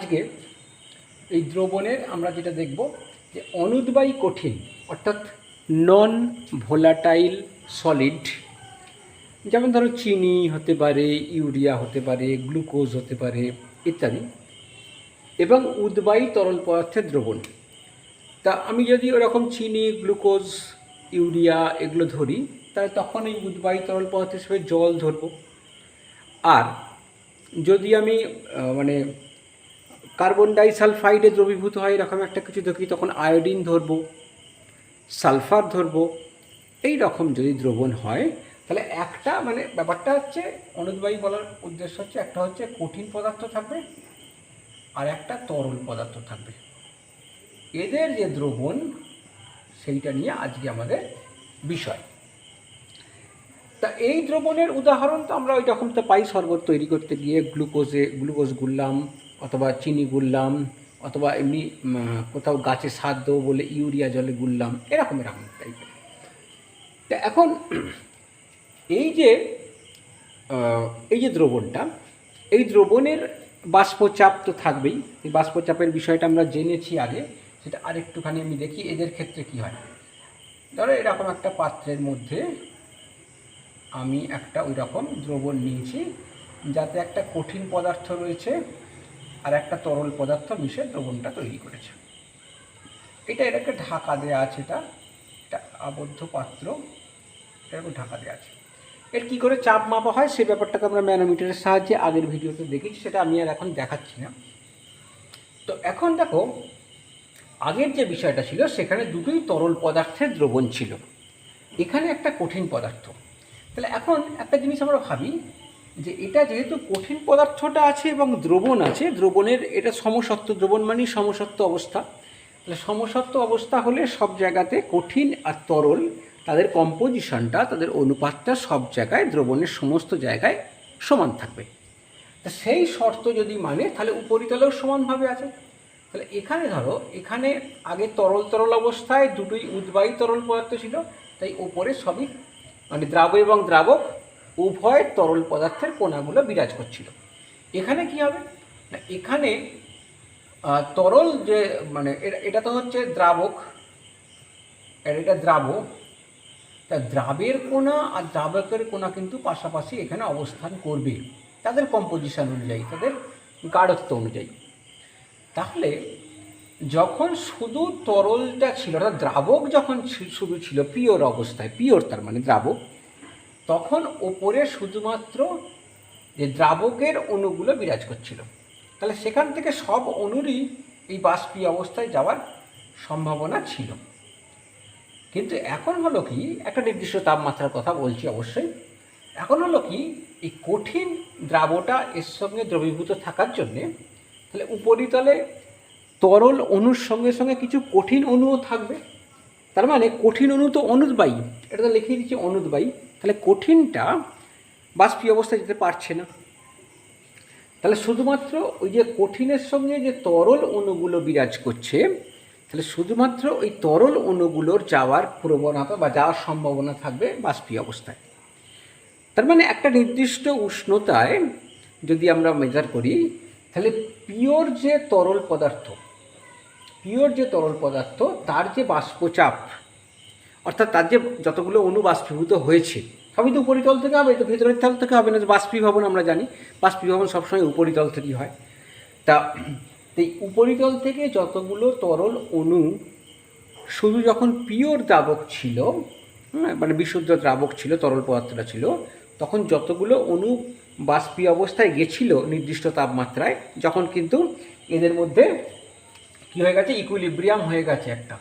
আজকে এই দ্রবণের আমরা যেটা দেখব যে অনুদ্বায়ী কঠিন অর্থাৎ নন ভোলাটাইল সলিড, যেমন ধরো চিনি হতে পারে, ইউরিয়া হতে পারে, গ্লুকোজ হতে পারে ইত্যাদি, এবং উদ্বায়ী তরল পদার্থের দ্রবণ। তা আমি যদি ওরকম চিনি, গ্লুকোজ, ইউরিয়া এগুলো ধরি, তাহলে তখন এই উদ্বায়ী তরল পদার্থ হিসেবে জল ধরব। আর যদি আমি মানে কার্বন ডাইসালফাইডে দ্রবীভূত হয় এরকম একটা কিছু দেখি, তখন আয়োডিন ধরব, সালফার ধরব। এই রকম যদি দ্রবণ হয় তাহলে একটা মানে ব্যাপারটা হচ্ছে অনুদ্বায়ী বলার উদ্দেশ্য হচ্ছে একটা হচ্ছে কঠিন পদার্থ থাকবে আর একটা তরল পদার্থ থাকবে। এদের যে দ্রবণ সেইটা নিয়ে আজকে আমাদের বিষয়। তা এই দ্রবণের উদাহরণ তো আমরা ওই রকম তো পাই, শরবত তৈরি করতে গিয়ে গ্লুকোজ গুললাম, অথবা চিনি গুললাম, অথবা এমনি কোথাও গাছে সার দেবো বলে ইউরিয়া জলে গুললাম, এরকম টাইপের। তা এখন এই যে দ্রবণটা, এই দ্রবণের বাষ্পচাপ তো থাকবেই। এই বাষ্পচাপের বিষয়টা আমরা জেনেছি আগে, সেটা আরেকটুখানি আমি দেখি এদের ক্ষেত্রে কি হয়। ধরো এরকম একটা পাত্রের মধ্যে আমি একটা ওই রকম দ্রবণ নিয়েছি, যাতে একটা কঠিন পদার্থ রয়েছে আর একটা তরল পদার্থ মিশে দ্রবণটা তৈরি করেছে। এটাকে ঢাকা দেওয়া আছে, এটা আবদ্ধ পাত্র, এরকম ঢাকা দেওয়া আছে। এর কী করে চাপ মাপা হয় সেই ব্যাপারটাকে আমরা ম্যানোমিটারের সাহায্যে আগের ভিডিওতে দেখেছি, সেটা আমি আর এখন দেখাচ্ছি না। তো এখন দেখো, আগের যে বিষয়টা ছিল সেখানে দুটোই তরল পদার্থের দ্রবণ ছিল, এখানে একটা কঠিন পদার্থ। তাহলে এখন একটা জিনিস আমরা ভাবি যে এটা যেহেতু কঠিন পদার্থটা আছে এবং দ্রবণ আছে, দ্রবণের এটা সমসত্ব, দ্রবণ মানে সমসত্ব অবস্থা। তাহলে সমসত্ব অবস্থা হলে সব জায়গাতে কঠিন আর তরল তাদের কম্পোজিশনটা, তাদের অনুপাতটা সব জায়গায় দ্রবণের সমস্ত জায়গায় সমান থাকবে। তা সেই শর্ত যদি মানে তাহলে উপরিতলেও সমানভাবে আছে। তাহলে এখানে ধরো, এখানে আগে তরল অবস্থায় দুটোই উদ্বায়ী তরল পদার্থ ছিল, তাই ওপরে সবই মানে দ্রাব এবং দ্রাবক উভয় তরল পদার্থের কণাগুলো বিরাজ করছিল। এখানে কি হবে না, এখানে তরল যে মানে এটা তো হচ্ছে দ্রাবক, এটা দ্রাব, তা দ্রাবের কোণা আর দ্রাবকের কোণা কিন্তু পাশাপাশি এখানে অবস্থান করবে তাদের কম্পোজিশন অনুযায়ী, তাদের গাঢ়ত্ব অনুযায়ী। তাহলে যখন শুধু তরলটা ছিল, অর্থাৎ দ্রাবক যখন শুধু ছিল পিওর অবস্থায়, পিওর তার মানে দ্রাবক, তখন ওপরে শুধুমাত্র যে দ্রাবকের অণুগুলো বিরাজ করছিল। তাহলে সেখান থেকে সব অণুরই এই বাষ্পীয় অবস্থায় যাওয়ার সম্ভাবনা ছিল। কিন্তু এখন হলো কি, একটা নির্দিষ্ট তাপমাত্রার কথা বলছি অবশ্যই, এখন হলো কি এই কঠিন দ্রাবটা এর সঙ্গে দ্রবীভূত থাকার জন্যে তাহলে উপরিতলে তরল অণুর সঙ্গে সঙ্গে কিছু কঠিন অণুও থাকবে। তার মানে কঠিন অণু তো অনুদ্বায়ী, এটা তো লিখিয়ে দিচ্ছি অনুদ্বায়ী। তাহলে কঠিনটা বাষ্পীয় অবস্থায় যেতে পারছে না, তাহলে শুধুমাত্র ওই যে কঠিনের সঙ্গে যে তরল অণুগুলো বিরাজ করছে, তাহলে শুধুমাত্র ওই তরল অণুগুলোর যাওয়ার প্রবণতা বা যাওয়ার সম্ভাবনা থাকবে বাষ্পীয় অবস্থায়। তার মানে একটা নির্দিষ্ট উষ্ণতায় যদি আমরা মেজার করি, তাহলে পিওর যে তরল পদার্থ তার যে বাষ্পচাপ, অর্থাৎ তার যে যতগুলো অণু বাষ্পীভূত হয়েছে সবই তো উপরিতল থেকে হবে, তো ভেতরের তল থেকে হবে না। বাষ্পীভবন আমরা জানি, বাষ্পীভবন সবসময় উপরিতল থেকেই হয়। তা এই উপরিতল থেকে যতগুলো তরল অণু শুধু যখন পিওর দ্রাবক ছিল, মানে বিশুদ্ধ দ্রাবক ছিল, তরল পদার্থটা ছিল, তখন যতগুলো অণু বাষ্পীয় অবস্থায় গেছিল নির্দিষ্ট তাপমাত্রায়, যখন কিন্তু এদের মধ্যে কী হয়ে গেছে, ইকুইলিব্রিয়াম হয়ে গেছে, একটা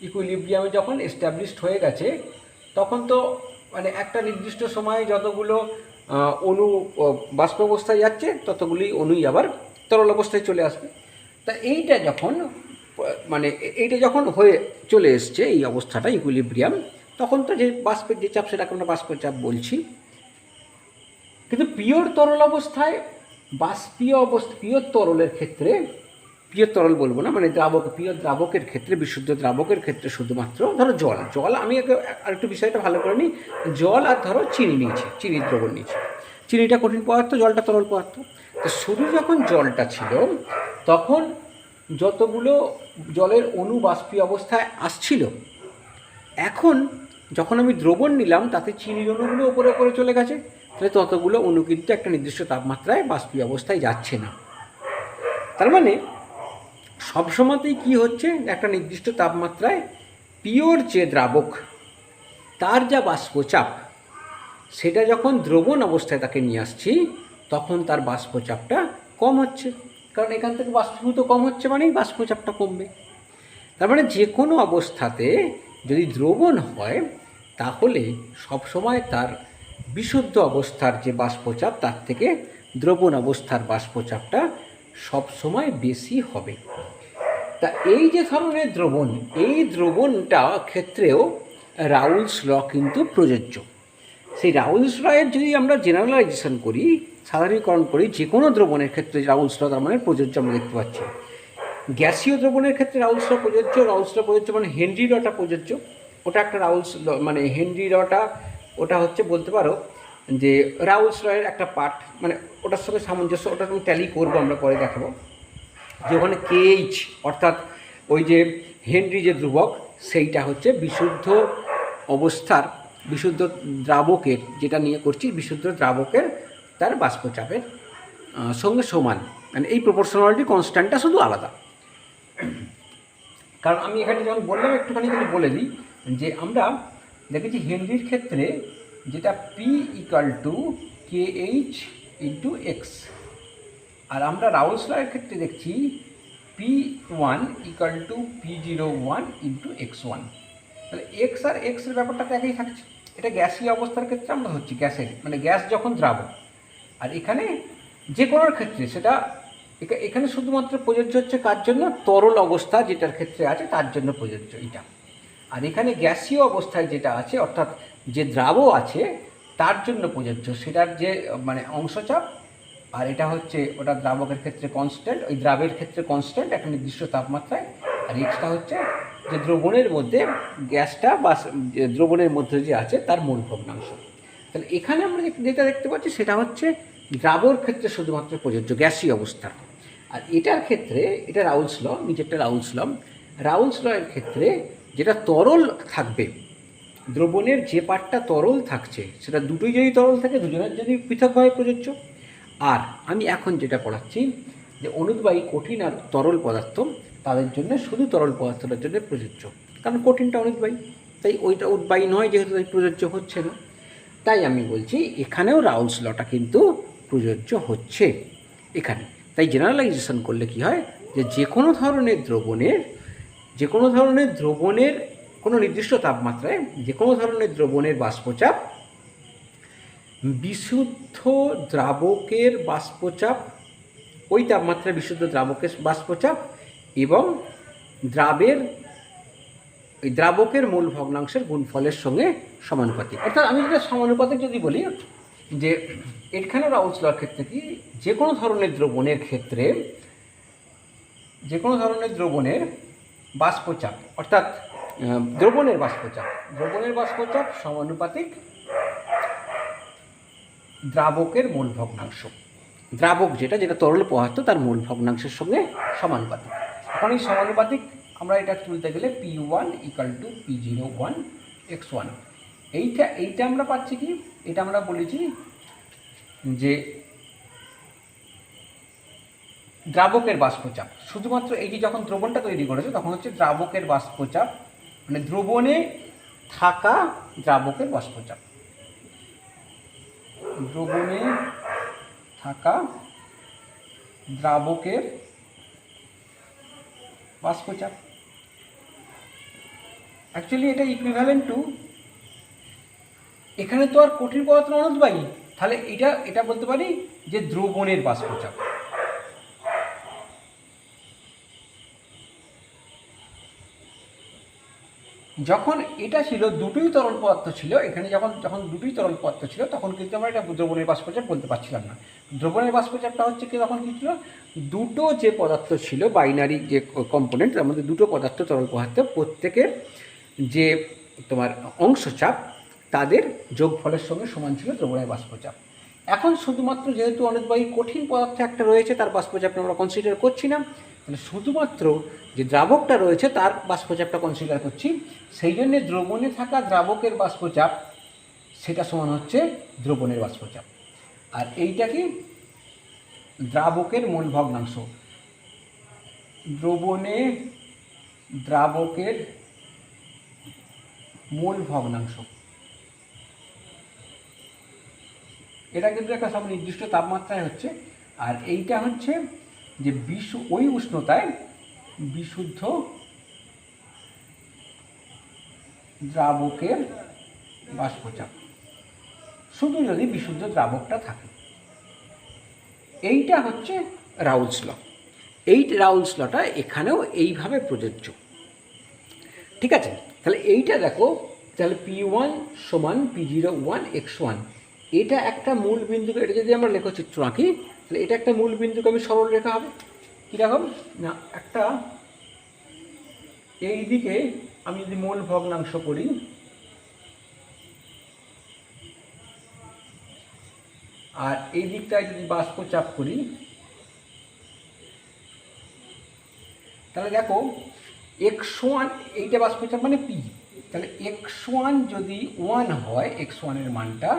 ইকুইলিব্রিয়ামে যখন এস্টাবলিশড হয়ে গেছে, তখন তো মানে একটা নির্দিষ্ট সময়ে যতগুলো অণু বাষ্প অবস্থায় যাচ্ছে ততগুলি অণুই আবার তরল অবস্থায় চলে আসবে। তা এইটা যখন হয়ে চলে এসছে এই অবস্থাটা ইকুইলিব্রিয়াম, তখন তো যে বাষ্পের যে চাপ সেটাকে আমরা বাষ্পের চাপ বলছি। কিন্তু পিওর তরল অবস্থায় পিওর তরলের ক্ষেত্রে, পিওর তরল বলবো না, মানে পিওর দ্রাবকের ক্ষেত্রে, বিশুদ্ধ দ্রাবকের ক্ষেত্রে শুধুমাত্র ধরো জল আমি আরেকটু বিষয়টা ভালো করে নিই। জল আর ধরো চিনি নিয়েছি, চিনির দ্রবণ নিয়েছি, চিনিটা কঠিন পদার্থ, জলটা তরল পদার্থ। তো শুধু যখন জলটা ছিল তখন যতগুলো জলের অণু বাষ্পীয় অবস্থায় আসছিল, এখন যখন আমি দ্রবণ নিলাম তাতে চিনির অণুগুলো ওপরে ওপরে চলে গেছে, তাহলে ততগুলো অণু কিন্তু একটা নির্দিষ্ট তাপমাত্রায় বাষ্পীয় অবস্থায় যাচ্ছে না। তার মানে সবসময়তেই কী হচ্ছে, একটা নির্দিষ্ট তাপমাত্রায় পিওর যে দ্রাবক তার যা বাষ্পচাপ, সেটা যখন দ্রবণ অবস্থায় তাকে নিয়ে আসছি তখন তার বাষ্পচাপটা কম হচ্ছে, কারণ এখান থেকে বাষ্পীভূত কম হচ্ছে মানেই বাষ্পচাপটা কমবে। তার মানে যে কোনো অবস্থাতে যদি দ্রবণ হয় তাহলে সবসময় তার বিশুদ্ধ অবস্থার যে বাষ্পচাপ তার থেকে দ্রবণ অবস্থার বাষ্পচাপটা সবসময় বেশি হবে। তা এই যে ধরনের দ্রবণ, এই দ্রবণটা ক্ষেত্রেও রাউলস ল কিন্তু প্রযোজ্য। সেই রাউলস লয়ের যদি আমরা জেনারেলাইজেশন করি, সাধারণীকরণ করি, যে কোনো দ্রবণের ক্ষেত্রে রাউলস ল তার মানে প্রযোজ্য আমরা দেখতে পাচ্ছি। গ্যাসীয় দ্রবণের ক্ষেত্রে রাউলস ল প্রযোজ্য, রাউলস ল প্রযোজ্য মানে হেনরি লটা প্রযোজ্য। ওটা একটা রাউলস ল, মানে হেনরি লটা ওটা হচ্ছে বলতে পারো যে রাউলস লয়ের একটা পার্ট, মানে ওটার সঙ্গে সামঞ্জস্য, ওটা তুমি ট্যালি করবো, আমরা পরে দেখাবো যে ওখানে কেএইচ অর্থাৎ ওই যে হেনরি যে ধ্রুবক সেইটা হচ্ছে বিশুদ্ধ অবস্থার, বিশুদ্ধ দ্রাবকের, যেটা নিয়ে করছি বিশুদ্ধ দ্রাবকের তার বাষ্পচাপের সঙ্গে সমান, মানে এই প্রপোর্শনালিটি কনস্ট্যান্টটা শুধু আলাদা। কারণ আমি এখানে যখন বললাম একটুখানি কিন্তু বলে দিই যে আমরা দেখেছি হেনরির ক্ষেত্রে যেটা P equal to K H into X, আর আমরা রাউলস লয়ের ক্ষেত্রে দেখছি P1 equal to P01 into x1। তাহলে এক্স আর এক্সের ব্যাপারটা তো একই থাকছে। এটা গ্যাসীয় অবস্থার ক্ষেত্রে আমরা হচ্ছি গ্যাসের, মানে গ্যাস যখন দ্রাবক, আর এখানে যে কোনোর ক্ষেত্রে সেটা এখানে শুধুমাত্র প্রযোজ্য হচ্ছে কার জন্য, তরল অবস্থা যেটার ক্ষেত্রে আছে তার জন্য প্রযোজ্য এটা। আর এখানে গ্যাসীয় অবস্থায় যেটা আছে অর্থাৎ যে দ্রাব আছে তার জন্য প্রযোজ্য, সেটার যে মানে অংশচাপ, আর এটা হচ্ছে ওটা দ্রাবকের ক্ষেত্রে কনস্ট্যান্ট, ওই দ্রাবের ক্ষেত্রে কনস্ট্যান্ট একটা নির্দিষ্ট তাপমাত্রায়, আর এক্সটা হচ্ছে যে দ্রবণের মধ্যে গ্যাসটা বা দ্রবণের মধ্যে যে আছে তার মূল ভগ্নাংশ। তাহলে এখানে আমরা যেটা দেখতে পাচ্ছি সেটা হচ্ছে দ্রাবর ক্ষেত্রে শুধুমাত্র প্রযোজ্য গ্যাসীয় অবস্থা, আর এটার ক্ষেত্রে এটা রাউলস ল, নিচেরটা রাউলস ল। রাউলস ল এর ক্ষেত্রে যেটা তরল থাকবে, দ্রবণের যে পার্টটা তরল থাকছে সেটা দুটোই যদি তরল থাকে দুজনের যদি পৃথকভাবে প্রযোজ্য। আর আমি এখন যেটা পড়াচ্ছি যে অনুদ্বায়ী কঠিন আর তরল পদার্থ তাদের জন্য শুধু তরল পদার্থটার জন্য প্রযোজ্য, কারণ কঠিনটা অনুদ্বায়ী, তাই ওইটা উদ্বায়ী নয় যেহেতু তাই প্রযোজ্য হচ্ছে না। তাই আমি বলছি এখানেও রাউলস লটা কিন্তু প্রযোজ্য হচ্ছে এখানে। তাই জেনারেলাইজেশন করলে কি হয় যে যে কোনো ধরনের দ্রবণের কোনো নির্দিষ্ট তাপমাত্রায় যে কোনো ধরনের দ্রবণের বাষ্পচাপ বিশুদ্ধ দ্রাবকের বাষ্পচাপ, ওই তাপমাত্রায় বিশুদ্ধ দ্রাবকের বাষ্পচাপ এবং দ্রাবকের মূল ভগ্নাংশের গুণফলের সঙ্গে সমানুপাতিক। অর্থাৎ আমি যেটা সমানুপাতিক যদি বলি যে এখানে রাউলস লর ক্ষেত্রে কি যে কোনো ধরনের দ্রবণের ক্ষেত্রে যে কোনো ধরনের দ্রবণের বাষ্পচাপ অর্থাৎ দ্রবণের বাষ্পচাপ সমানুপাতিক দ্রাবকের মূল ভগ্নাংশ, দ্রাবক যেটা তরল পদার্থ তার মূল ভগ্নাংশের সঙ্গে সমানুপাতিক। এখন এই সমানুপাতিক আমরা এটা তুলতে গেলে P1 equal to P01 x1, এইটা আমরা পাচ্ছি কি, এটা আমরা বলেছি যে দ্রাবকের বাষ্পচাপ, শুধুমাত্র এই যে যখন দ্রবণটা তৈরি করেছে তখন হচ্ছে দ্রাবকের বাষ্পচাপ, মানে দ্রবণে থাকা দ্রাবকের বাষ্পচাপ, দ্রবণে থাকা দ্রাবকের বাষ্পচাপ। অ্যাকচুয়ালি এটা ইকুইভ্যালেন্ট টু, এখানে তো আর কঠিন পদার্থ অনুদ্বায়ী, তাহলে এটা বলতে পারি যে দ্রবণের বাষ্পচাপ। যখন এটা ছিল দুটোই তরল পদার্থ ছিল, এখানে যখন দুটোই তরল পদার্থ ছিল তখন কিন্তু আমরা এটা দ্রবণের বাষ্পচাপ বলতে পারছিলাম না। দ্রবণের বাষ্পচাপটা হচ্ছে কি, তখন কী ছিল, দুটো যে পদার্থ ছিল বাইনারি যে কম্পোনেন্ট, তার মধ্যে দুটো পদার্থ তরল পদার্থ প্রত্যেকের যে তোমার অংশচাপ তাদের যোগফলের সঙ্গে সমান ছিল দ্রবণের বাষ্পচাপ। এখন শুধুমাত্র যেহেতু অনুদ্বাহী কঠিন পদার্থ একটা রয়েছে, তার বাষ্পচাপটা আমরা কনসিডার করছি না, তাহলে শুধুমাত্র যে দ্রাবকটা রয়েছে তার বাষ্পচাপটা কনসিডার করছি। সেই জন্যে দ্রবণে থাকা দ্রাবকের বাষ্পচাপ সেটা সমান হচ্ছে দ্রবণের বাষ্পচাপ। আর এইটা কি দ্রাবকের মোল ভগ্নাংশ, দ্রবণে দ্রাবকের মোল ভগ্নাংশ। এটা কিন্তু একটা সব নির্দিষ্ট তাপমাত্রায় হচ্ছে। আর এইটা হচ্ছে যে ওই উষ্ণতায় বিশুদ্ধ দ্রাবকের বাষ্পচাপ, শুধু যদি বিশুদ্ধ দ্রাবকটা থাকে। এইটা হচ্ছে রাউলস ল। এই রাউলস লটা এখানেও এইভাবে প্রযোজ্য। ঠিক আছে, তাহলে এইটা দেখো, তাহলে P1 সমান P01x1, এটা একটা মূল বিন্দুকে, এটা যদি আমরা লেখচিত্র আঁকি তাহলে এটা একটা মূল বিন্দুকে আমি সরল রেখা হবে। কীরকম না, একটা এই দিকে আমি যদি মোল ভগ্নাংশ করি, আর এই দিকটায় যদি বাষ্পচাপ করি, তাহলে দেখো x1, এইটা বাষ্পচাপ মানে P, তাহলে x1 যদি 1 হয়, x1 এর মানটা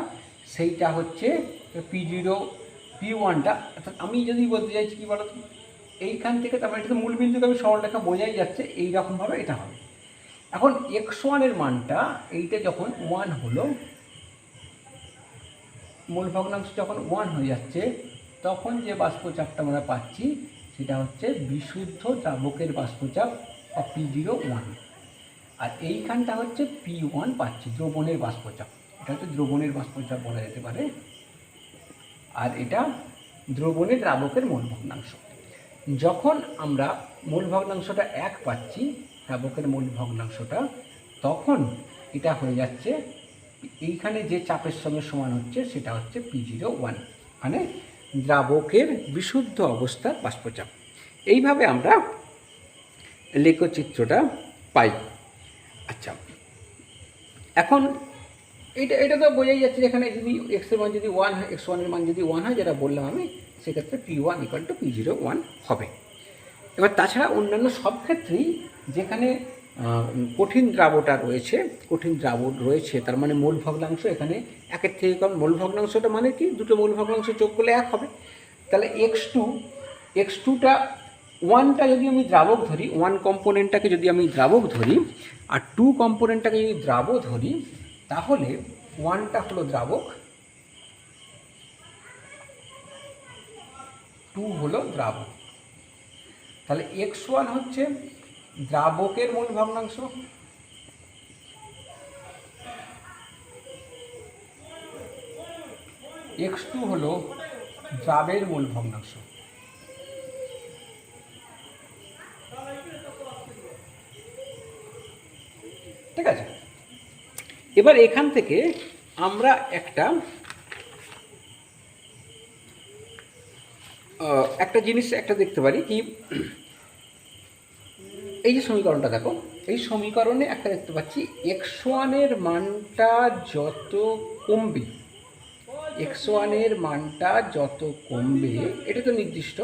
সেইটা হচ্ছে P0, P1টা। অর্থাৎ আমি যদি বলতে চাইছি কী বলো, এইখান থেকে তারপরে এটা তো মূল বিন্দুকে আমি সরলরেখা বোঝাই যাচ্ছে, এইরকমভাবে এটা হবে। এখন x1 এর মানটা এইটা যখন 1 হলো, মূল ভগ্নাংশ যখন 1 হয়ে যাচ্ছে, তখন যে বাষ্পচাপটা আমরা পাচ্ছি সেটা হচ্ছে বিশুদ্ধ দ্রাবকের বাষ্পচাপ বা P01। আর এইখানটা হচ্ছে P1 পাচ্ছি, দ্রবণের বাষ্পচাপ। এটা হচ্ছে দ্রবণের বাষ্পচাপ বলা যেতে পারে। আর এটা দ্রবণের দ্রাবকের মূল ভগ্নাংশ। যখন আমরা মূল ভগ্নাংশটা 1 পাচ্ছি, দ্রাবকের মূল ভগ্নাংশটা, তখন এটা হয়ে যাচ্ছে এইখানে যে চাপের সঙ্গে সমান হচ্ছে সেটা হচ্ছে P01, মানে দ্রাবকের বিশুদ্ধ অবস্থার বাষ্পচাপ। এইভাবে আমরা লেখচিত্রটা পাই। আচ্ছা, এখন এটা তো বোঝাই যাচ্ছে যে এখানে যদি x এর মান যদি 1 হয়, x1 এর মান যদি 1 হয়, যেটা বললাম আমি, সেক্ষেত্রে P1 = P01 হবে। এবার তাছাড়া অন্যান্য সব ক্ষেত্রেই যেখানে কঠিন দ্রাবটা রয়েছে, কঠিন দ্রাবক রয়েছে, তার মানে মূল ভগ্নাংশ এখানে 1-এর থেকে কম। মূল ভগ্নাংশটা মানে কি, দুটো মূল ভগ্নাংশ যোগ করলে 1 হবে। তাহলে x2টা 1টা যদি আমি দ্রাবক ধরি, 1 কম্পোনেন্টটাকে যদি আমি দ্রাবক ধরি আর 2 কম্পোনেন্টটাকে যদি দ্রাবক ধরি, তাহলে 1টা হলো দ্রাবক, 2 হলো দ্রাবক। তাহলে x1 হচ্ছে দ্রাবকের মূল ভগ্নাংশ, x2 হলো দ্রাবের মূল ভগ্নাংশ। ঠিক আছে, এবার এখান থেকে আমরা একটা জিনিস দেখতে পারি কি, এই যে সমীকরণটা দেখো, এই সমীকরণে একটা দেখতে পাচ্ছি x1 এর মানটা যত কমবে, x1 এর মানটা যত কমবে, এটা তো নির্দিষ্ট,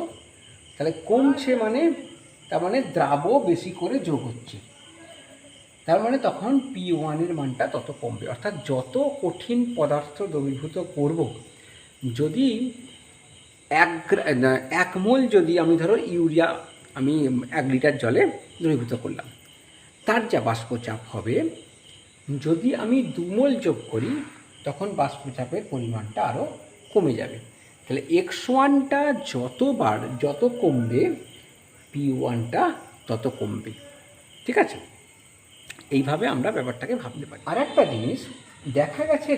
তাহলে কমছে মানে তার মানে দ্রাব বেশি করে যোগ হচ্ছে, তার মানে তখন P1 এর মানটা তত কমবে। অর্থাৎ যত কঠিন পদার্থ দ্রবীভূত করব, যদি 1 মোল যদি আমি ধরো ইউরিয়া আমি 1 লিটার জলে দ্রবীভূত করলাম, তার যা বাষ্পচাপ হবে, যদি আমি 2 মোল যোগ করি তখন বাষ্পচাপের পরিমাণটা আরও কমে যাবে। তাহলে x1টা যত কমবে, P1টা তত কমবে। ঠিক আছে, এইভাবে আমরা ব্যাপারটাকে ভাবতে পারি। আর একটা জিনিস দেখা গেছে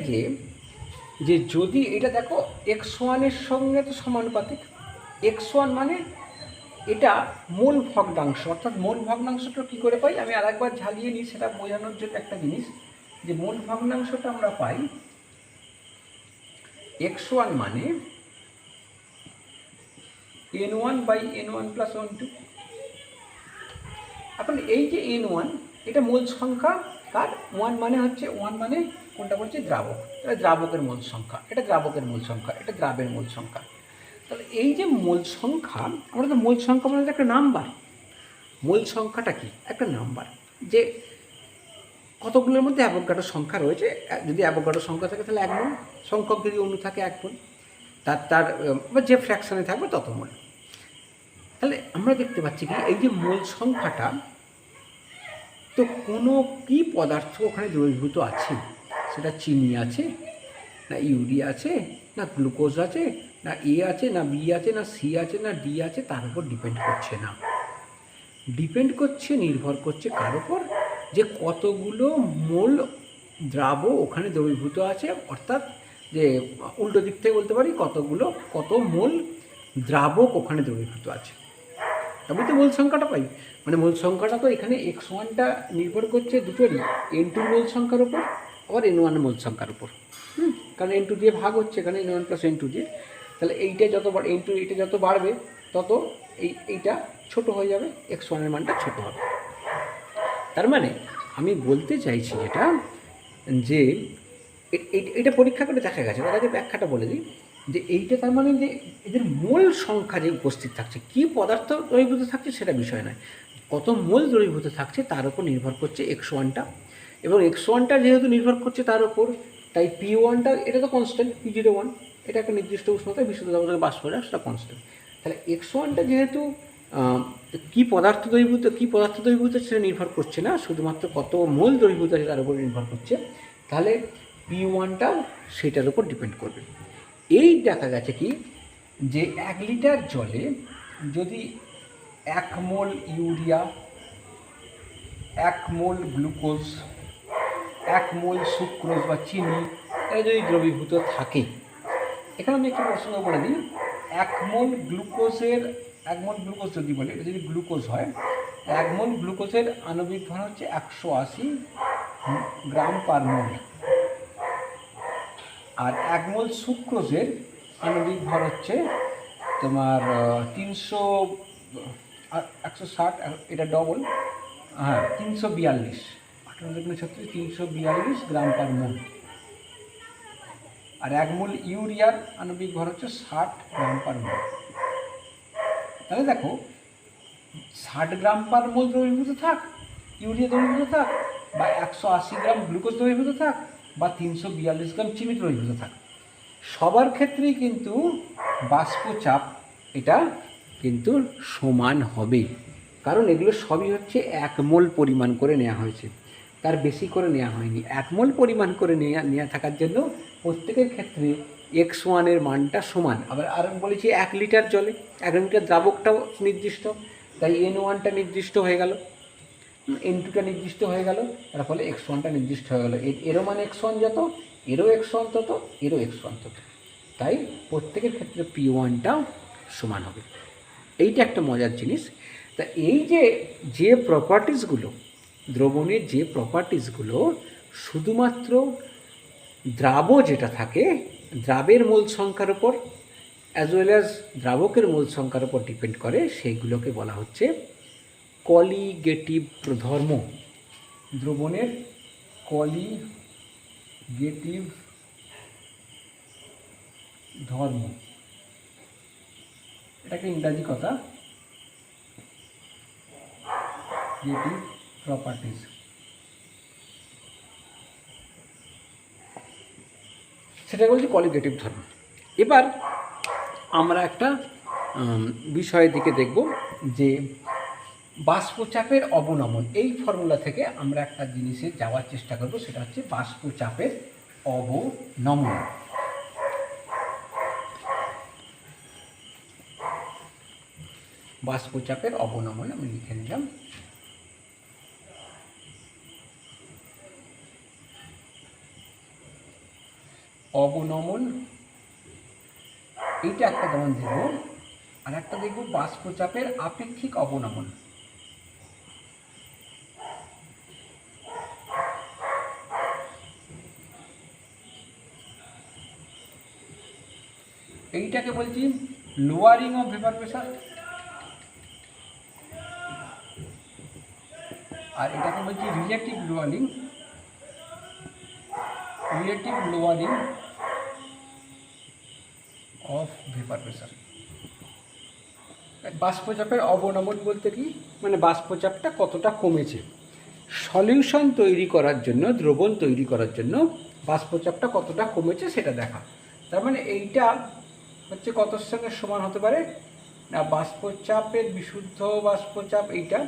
যে যদি এটা দেখো x1 এর সঙ্গে তো সমানুপাতিক, x1 মানে এটা মূল ভগ্নাংশ, অর্থাৎ মূল ভগ্নাংশটা কী করে পাই, আমি আরেকবার ঝালিয়ে নিই সেটা বোঝানোর জন্য একটা জিনিস, যে মূল ভগ্নাংশটা আমরা পাই x1 মানে n1/n1 + n2। এখন এই যে n1, এটা মূল সংখ্যা কার ওয়ান মানে হচ্ছে ওয়ান মানে কোনটা বলছে দ্রাবক, এটা দ্রাবকের মোল সংখ্যা, এটা দ্রাবকের মোল সংখ্যা, এটা দ্রাবের মোল সংখ্যা। তাহলে এই যে মোল সংখ্যা, আমরা তো মোল সংখ্যা মানে একটা নাম্বার, মোল সংখ্যাটা কি একটা নাম্বার, যে কতগুলোর মধ্যে অ্যাভোগাড্রো সংখ্যা রয়েছে, যদি অ্যাভোগাড্রো সংখ্যা থাকে তাহলে 1 মোল, সংখ্যক যদি অণু থাকে 1 মোল, তার যে ফ্র্যাকশানে থাকবে তত মোল। তাহলে আমরা দেখতে পাচ্ছি কি এই যে মোল সংখ্যাটা, তো কোনো কি পদার্থ ওখানে দ্রবীভূত আছে, সেটা চিনি আছে না ইউরিয়া আছে না গ্লুকোজ আছে না এ আছে না বি আছে না সি আছে না ডি আছে, তার উপর ডিপেন্ড করছে না, ডিপেন্ড করছে নির্ভর করছে কার উপর, যে কতগুলো মোল দ্রাব ওখানে দ্রবীভূত আছে, অর্থাৎ যে উল্টো দিক থেকে বলতে পারি কত মোল দ্রাবক ওখানে দ্রবীভূত আছে, তবে তো মূল সংখ্যাটা পাই। মানে মূল সংখ্যাটা তো এখানে x1টা নির্ভর করছে দুটোরই, n2 মূল সংখ্যার উপর আবার n1 মূল সংখ্যার উপর, কারণ n2 দিয়ে ভাগ হচ্ছে এখানে n1 প্লাস n2 দিয়ে। তাহলে এইটা যত n2 এইটা যত বাড়বে তত এইটা ছোট হয়ে যাবে, x1-এর মানটা ছোট হবে। তার মানে আমি বলতে চাইছি যেটা, যে এটা পরীক্ষা করে দেখা গেছে, তার আগে ব্যাখ্যাটা বলে দিই, যে এইটা তার মানে যে এদের মোল সংখ্যা যে উপস্থিত থাকছে, কী পদার্থ দ্রবীভূত থাকছে সেটা বিষয় নয়, কত মোল দ্রবীভূত থাকছে তার উপর নির্ভর করছে x1টা, এবং x1টা যেহেতু নির্ভর করছে তার উপর, তাই P1টা এটা তো কনস্ট্যান্ট, P01 এটা একটা নির্দিষ্ট উষ্ণতায় বিশুদ্ধ দ্রাবকের বাষ্প হয়, সেটা কনস্ট্যান্ট। তাহলে x1টা যেহেতু কী পদার্থ দ্রবীভূত সেটা নির্ভর করছে না, শুধুমাত্র কত মোল দ্রবীভূত আছে তার উপর নির্ভর করছে, তাহলে P1টাও সেটার উপর ডিপেন্ড করবে। এই দেখা গেছে কি যে 1 লিটার জলে যদি 1 মোল ইউরিয়া, 1 মোল গ্লুকোজ, 1 মোল সুক্রোজ বা চিনি এটা যদি দ্রবীভূত থাকে, এখানে আমি একটু প্রশ্ন বলে দিই, 1 মোল গ্লুকোজ যদি বলে, এটা যদি গ্লুকোজ হয়, 1 মোল গ্লুকোজের আণবিক ভর হচ্ছে 180 গ্রাম পার মোল, আর 1 মোল সুক্রোজের আণবিক ভর হচ্ছে তোমার 160, এটা ডবল, হ্যাঁ 342, 342 গ্রাম পার মোল, আর 1 মোল ইউরিয়ার আণবিক ভর হচ্ছে 60 গ্রাম পার মোল। তাহলে দেখো 60 গ্রাম পার মোল দ্রবীভূত থাক, ইউরিয়া দ্রবীভূত থাক, বা 180 গ্রাম গ্লুকোজ দ্রবীভূত থাক, বা 342 গ্রাম চিনি দ্রবীভূত থাক, সবার ক্ষেত্রেই কিন্তু বাষ্পচাপ এটা কিন্তু সমান হবে, কারণ এগুলো সবই হচ্ছে 1 মোল পরিমাণ করে নেওয়া হয়েছে, তার বেশি করে নেওয়া হয়নি। 1 মোল পরিমাণ করে নেওয়া থাকার জন্য প্রত্যেকের ক্ষেত্রে x1-এর মানটা সমান। আবার আর বলেছি 1 লিটার জলে 1 লিটার দ্রাবকটাও নির্দিষ্ট, তাই n1টা নির্দিষ্ট হয়ে গেল, n2টা নির্দিষ্ট হয়ে গেল, তার ফলে x1টা নির্দিষ্ট হয়ে গেল, এরও মানে x1 যত, এরও x1 তত, এরও x1 তত, তাই প্রত্যেকের ক্ষেত্রে P1টাও সমান হবে। এইটা একটা মজার জিনিস। তা এই যে প্রপার্টিসগুলো, দ্রবণের যে প্রপার্টিসগুলো শুধুমাত্র দ্রাব যেটা থাকে দ্রাবের মোল সংখ্যার উপর অ্যাজ ওয়েল অ্যাজ দ্রাবকের মোল সংখ্যার উপর ডিপেন্ড করে, সেইগুলোকে বলা হচ্ছে কলিগেটিভ ধর্ম, দ্রবণের কলিগেটিভ ধর্ম, এটাকে ইংরাজি কথা, গেটিভ প্রপার্টিজ। সেটা বলছি কলিগেটিভ ধর্ম। এবার আমরা একটা বিষয়ের দিকে দেখব, যে বাষ্পচাপের অবনমন, এই ফর্মুলা থেকে আমরা একটা জিনিসে যাওয়ার চেষ্টা করব, সেটা হচ্ছে বাষ্পচাপের অবনমন। বাষ্পচাপের অবনমন আমি লিখে নিলাম। অবনমন এইটা একটা যেমন দেখব, আর একটা দেখব বাষ্পচাপের আপেক্ষিক অবনমন। এইটাকে বলছি লোয়ারিং অফ ভেপার প্রেসার, আর এটাকে বলছি relative lowering relative lowering of vapour pressure. বাষ্পচাপের অবনমন বলতে কি, মানে বাষ্পচাপটা কতটা কমেছে। সলিউশন তৈরি করার জন্য, দ্রবণ তৈরি করার জন্য বাষ্পচাপটা কতটা কমেছে সেটা দেখা। তার মানে এইটা হচ্ছে কতর সঙ্গে সমান হতে পারে না, বাষ্পচাপের বিশুদ্ধ বাষ্পচাপ এইটা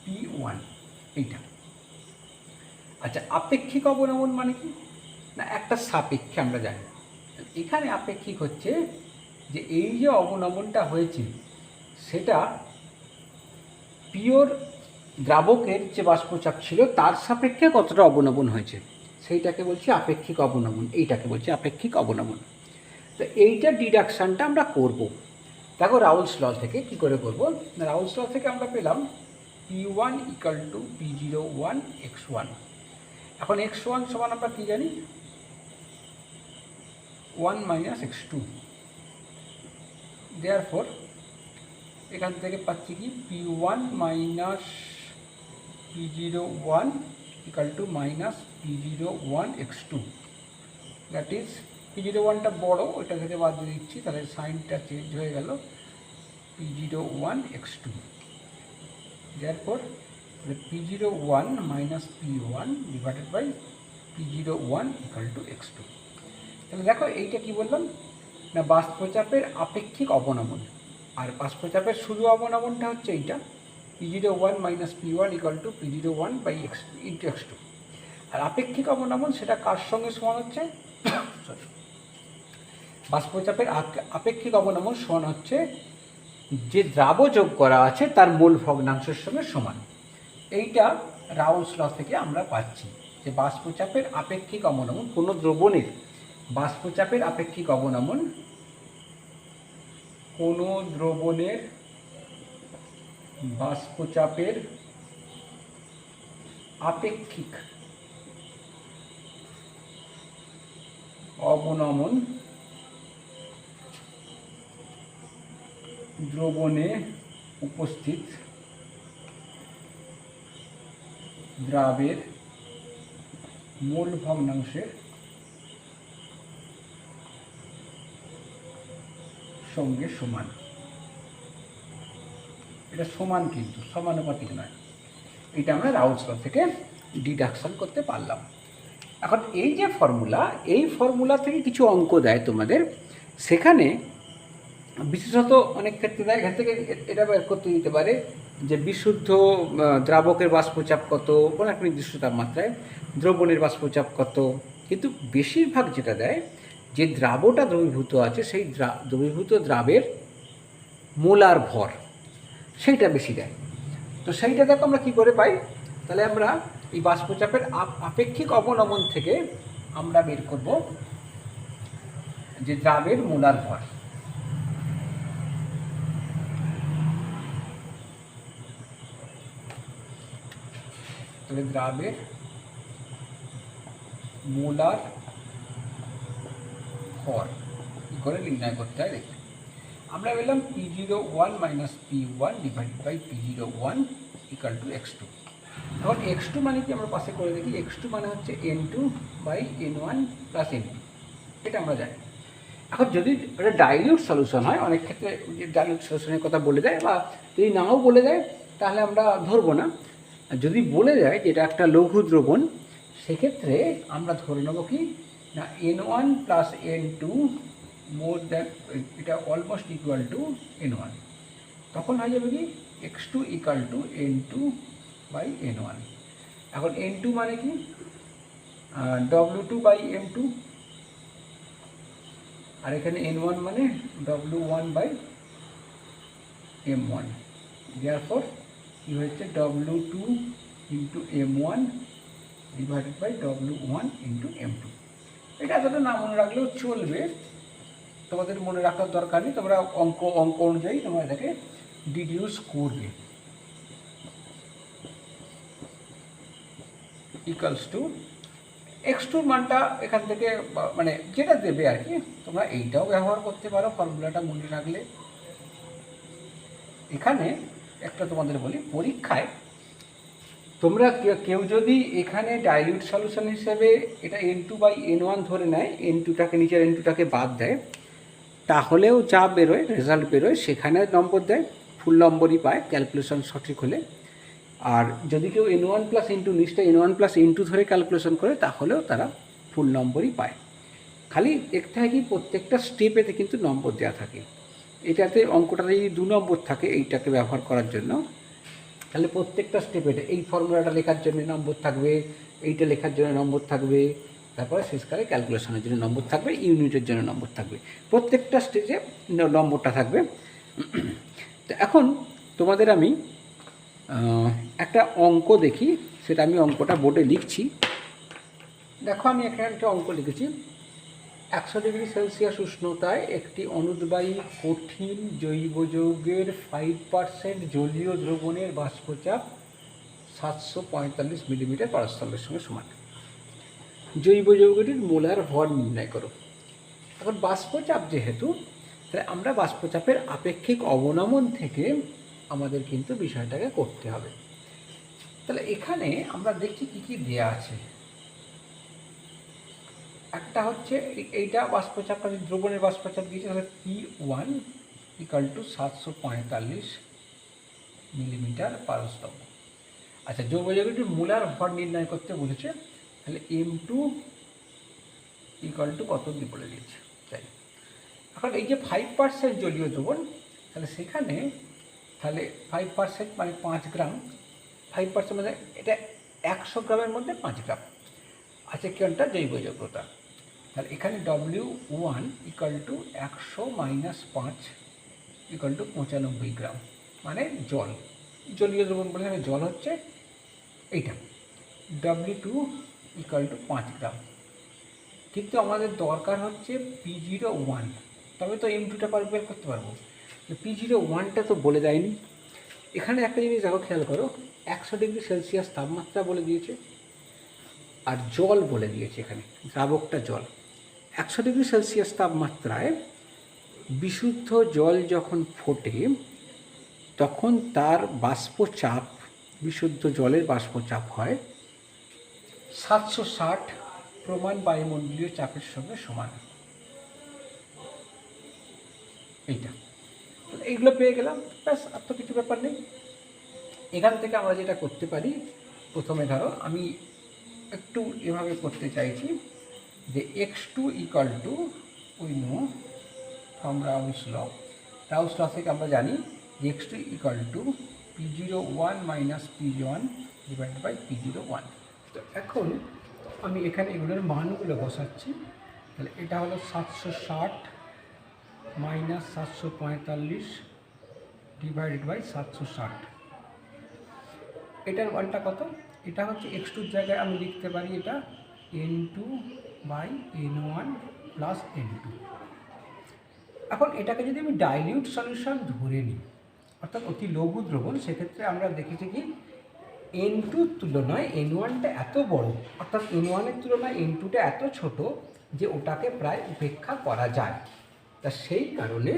P1 এইটা। আচ্ছা, আপেক্ষিক অবনমন মানে কি না, একটা সাপেক্ষে আমরা জানি। এখানে আপেক্ষিক হচ্ছে যে এই যে অবনমনটা হয়েছে সেটা পিওর দ্রাবকের যে বাষ্পচাপ ছিল তার সাপেক্ষে কতটা অবনমন হয়েছে সেইটাকে বলছি আপেক্ষিক অবনমন, এইটাকে বলছি আপেক্ষিক অবনমন। তো এইটা ডিডাকশানটা আমরা করব। দেখো রাউলস ল থেকে কি করে করব, রাউলস ল থেকে আমরা পেলাম P1 equal to P01 x1। এখন x1 সমান আমরা কী জানি, 1 মাইনাস x2। দেয়ারফর এখান থেকে পাচ্ছি কি P1 minus P01 equal to minus P01 x2। That is P01টা বড়, ওইটা থেকে বাদ দিয়ে দিচ্ছি, তাহলে সাইনটা চেঞ্জ হয়ে গেল P01 x2। Therefore P01 minus P1 divided by P01 equal to x2। তাহলে দেখো এইটা কি বললাম না, বাষ্পচাপের আপেক্ষিক অবনমন। আর বাষ্পচাপের শুধু অবনমনটা হচ্ছে এইটা P01 minus P1 equal to P01 by x2 into x2। আর আপেক্ষিক অবনমন সেটা কার সঙ্গে সমান হচ্ছে, সরি, বাষ্পচাপের আপেক্ষিক অবনমন সমান হচ্ছে যে দ্রাব যোগ করা আছে তার মোল ভগ্নাংশের সঙ্গে সমান। এইটা রাউলস ল থেকে আমরা পাচ্ছি যে বাষ্পচাপের আপেক্ষিক অবনমন, কোনো দ্রবণের বাষ্পচাপের আপেক্ষিক অবনমন, কোনো দ্রবণের বাষ্পচাপের আপেক্ষিক অবনমন দ্রবণে উপস্থিত দ্রাবের মোল ভগ্নাংশের সঙ্গে সমান। এটা সমান কিন্তু সমানুপাতিক নয়। এটা আমরা রাউলস ল থেকে ডিডাকশন করতে পারলাম। এখন এই যে ফর্মুলা, এই ফর্মুলা থেকে কিছু অঙ্ক দেয় তোমাদের, সেখানে বিশেষত অনেক ক্ষেত্রে দেয়, এখান থেকে এটা বের করতে দিতে পারে যে বিশুদ্ধ দ্রাবকের বাষ্পচাপ কত কোনো এক নির্দিষ্ট তাপমাত্রায়, দ্রবণের বাষ্পচাপ কত। কিন্তু বেশিরভাগ যেটা দেয় যে দ্রাবটা দ্রবীভূত আছে সেই দ্রবীভূত দ্রাবের মোলার ভর, সেইটা বেশি দেয়। তো সেইটা দেখো আমরা কী করে পাই, তাহলে আমরা এই বাষ্পচাপের আপেক্ষিক অবনমন থেকে আমরা বের করব যে দ্রাবের মোলার ভর। তাহলে দ্রাবের মোলার ভর কী করে নির্ণয় করতে হয় দেখি। আমরা পেলাম P01 minus P1 divided by P01 equal to x2। এখন x2 মানে কি আমরা পাশে করে দেখি, x2 মানে হচ্ছে N2 by N1 plus N2, এটা আমরা জানি। এখন যদি এটা ডাইলিউট সলিউশন হয়, অনেক ক্ষেত্রে যে ডাইলিউট সলিউশনের কথা বলে দেয়, বা যদি নাও বলে দেয় তাহলে আমরা ধরবো না। যদি বলে দেয় যে এটা একটা লঘু দ্রবণ, সেক্ষেত্রে আমরা ধরে নেব কি না N1 plus N2 more than, এটা অলমোস্ট ইকুয়াল টু N1। তখন হয়ে যাবে কি x2 equal to N2 by N1। এখন N2 মানে কি W2 বাই M2, আর এখানে N1 মানে W1 বাই M1। দেয়ারফর কি হচ্ছে W2 into M1 divided by W1 into M2। এটা এতটা না মনে রাখলেও চলবে, তোমাদের মনে রাখার দরকার নেই, তোমরা অঙ্ক অনুযায়ী তোমরা এটাকে ডিডিউস করবে। ইকালস টু x2 মানটা এখান থেকে মানে যেটা দেবে আর কি, তোমরা এইটাও ব্যবহার করতে পারো ফর্মুলাটা মনে রাখলে। এখানে একটা তোমাদের বলি, পরীক্ষায় তোমরা কেউ যদি এখানে ডাইলিউট সলিউশন হিসেবে এটা N2/N1 ধরে নেয়, N2টাকে নিচের N2টাকে বাদ দেয়, তাহলেও যা বেরোয় রেজাল্ট বেরোয় সেখানে নম্বর দেয়, ফুল নম্বরই পায় ক্যালকুলেশন সঠিক হলে। আর যদি কেউ N1+N2 নিচটা N1+N2 ধরে ক্যালকুলেশন করে তাহলেও তারা ফুল নম্বরই পায়। খালি দেখতে হয় কি প্রত্যেকটা স্টেপেতে কিন্তু নম্বর দেওয়া থাকে। এটাতে অঙ্কটাতে যদি 2 নম্বর থাকে এইটাকে ব্যবহার করার জন্য, তাহলে প্রত্যেকটা স্টেপেতে এই ফর্মুলাটা লেখার জন্য নম্বর থাকবে, এইটা লেখার জন্য নম্বর থাকবে, তারপরে শেষকালে ক্যালকুলেশনের জন্য নম্বর থাকবে, ইউনিটের জন্য নম্বর থাকবে, প্রত্যেকটা স্টেজে নম্বরটা থাকবে। তো এখন তোমাদের আমি একটা অঙ্ক দেখি, সেটা আমি অঙ্কটা বোর্ডে লিখছি। দেখো আমি এখানে একটা অঙ্ক লিখেছি। 100 ডিগ্রি সেলসিয়াস উষ্ণতায় একটি অনুদ্বায়ী কঠিন জৈব যৌগের 5% জলীয় দ্রবণের বাষ্পচাপ 745 মিলিমিটার পারস্থলের সঙ্গে সমান। জৈব যৌগটির মোলার ভর নির্ণয় করো। এখন বাষ্পচাপ যেহেতু, তাহলে আমরা বাষ্পচাপের আপেক্ষিক অবনমন থেকে আমাদের কিন্তু বিষয়টাকে করতে হবে। তাহলে এখানে আমরা দেখছি কী কী দেওয়া আছে। একটা হচ্ছে এইটা বাষ্পচাপটা, দ্রবণের বাষ্পচাপ দিয়েছে, তাহলে P1 = 745 মিলিমিটার পারস্তম্ভ। আচ্ছা, জৈব যৌগটির মোলার ভর নির্ণয় করতে বলেছে, তাহলে M2 = কত দিয়ে বলে দিয়েছে। তাই এখন এই যে 5% জলীয় দ্রবণ, তাহলে সেখানে তাহলে 5% মানে 5 গ্রাম, 5% মানে এটা 100 গ্রামের মধ্যে 5 গ্রাম আছে কোনটা জৈব যৌগটা। তাহলে এখানে W1 = 100 - 5 = 95 গ্রাম, মানে জল, জলীয় দ্রবণ বলে জল হচ্ছে এইটা। W2 = 5 গ্রাম। কিন্তু আমাদের দরকার হচ্ছে P01, তবে তো M2টা বের করতে পারবো। P01টা তো বলে দেয়নি। এখানে একটা জিনিস দেখো, খেয়াল করো, 100 ডিগ্রি সেলসিয়াস তাপমাত্রা বলে দিয়েছে আর জল বলে দিয়েছে, এখানে দ্রাবকটা জল। 100 ডিগ্রি সেলসিয়াস তাপমাত্রায় বিশুদ্ধ জল যখন ফোটে তখন তার বাষ্পচাপ, বিশুদ্ধ জলের বাষ্পচাপ হয় 760 প্রমাণ বায়ুমণ্ডলীয় চাপের সঙ্গে সমান। এইটা, এইগুলো পেয়ে গেলাম, ব্যাস, আর তো কিছু ব্যাপার নেই। এখান থেকে আমরা যেটা করতে পারি, প্রথমে ধরো আমি একটু এভাবে করতে চাইছি যে x2 = উই নো ফ্রম রাউলস ল। রাউলস ল থেকে আমরা জানি যে x2 = P01 - P1 / P01। তো এখন আমি এখানে এগুলোর মানগুলো বসাচ্ছি। তাহলে এটা হলো 760 - 745 / 760। এটার মানটা কত? এটা হচ্ছে x2-র জায়গায় আমি লিখতে পারি এটা N2/N1 + N2। এখন এটাকে যদি আমি ডাইলিউট সলিউশন ধরে নিই, অর্থাৎ অতি লঘু দ্রবণ, সেক্ষেত্রে আমরা দেখেছি কি N2-র তুলনায় N1টা এত বড়, অর্থাৎ N1-এর তুলনায় N2টা এত ছোট যে ওটাকে প্রায় উপেক্ষা করা যায়। তা সেই কারণে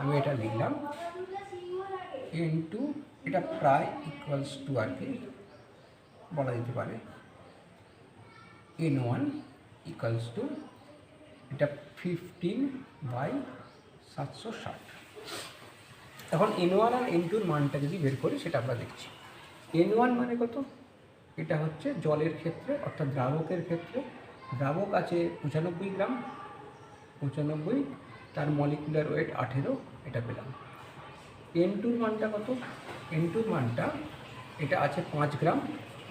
আমি এটা লিখলাম N2, এটা প্রায় = আর কি বলা যেতে পারে N1 = এটা 15/760। এখন N1 আর N2-র মানটা যদি বের করি সেটা আমরা দেখছি। N1 মানে কত? এটা হচ্ছে জলের ক্ষেত্রে, অর্থাৎ দ্রাবকের ক্ষেত্রে। দ্রাবক আছে 95 গ্রাম, 95, তার মলিকুলার ওয়েট 18, এটা পেলাম। N2-র মানটা কত? N2-র মানটা এটা আছে 5 গ্রাম,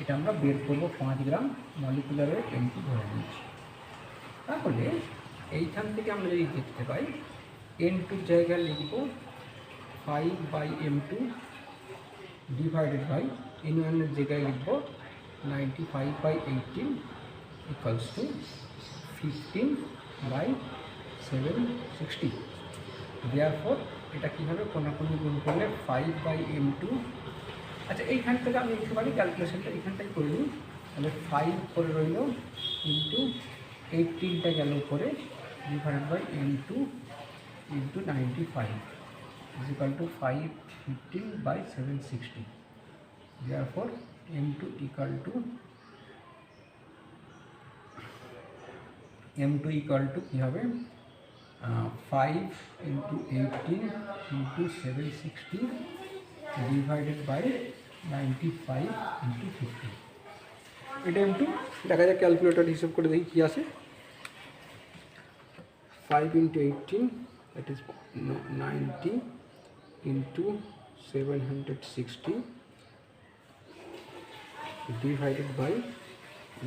এটা আমরা বের করবো 5 গ্রাম, মলিকুলার ওয়েট N2 ধরে নিয়েছি। তাহলে এইখান থেকে আমরা যদি দেখতে পাই, N2-র জায়গায় লিখব 5/M2 / N1-এর জায়গায় লিখব 95/18 = 15/760। দেয়ারফর এটা কীভাবে কোনাকুনি গুণ করলে 5/M2। আচ্ছা, এইখান থেকে আমি লিখতে পারি, ক্যালকুলেশনটা এখানটাই করে নিই। তাহলে 5 করে রইল ইন্টু 18টা গেল উপরে /M2 × 95 = 515/760। Therefore M2 equal to কী হবে 5 into 18 into 760 divided by 95 into 50। এটা M2 দেখা যাক ক্যালকুলেটর হিসাব করে দেখি কী আসে। 5 into 18 that is 90 into 760 divided by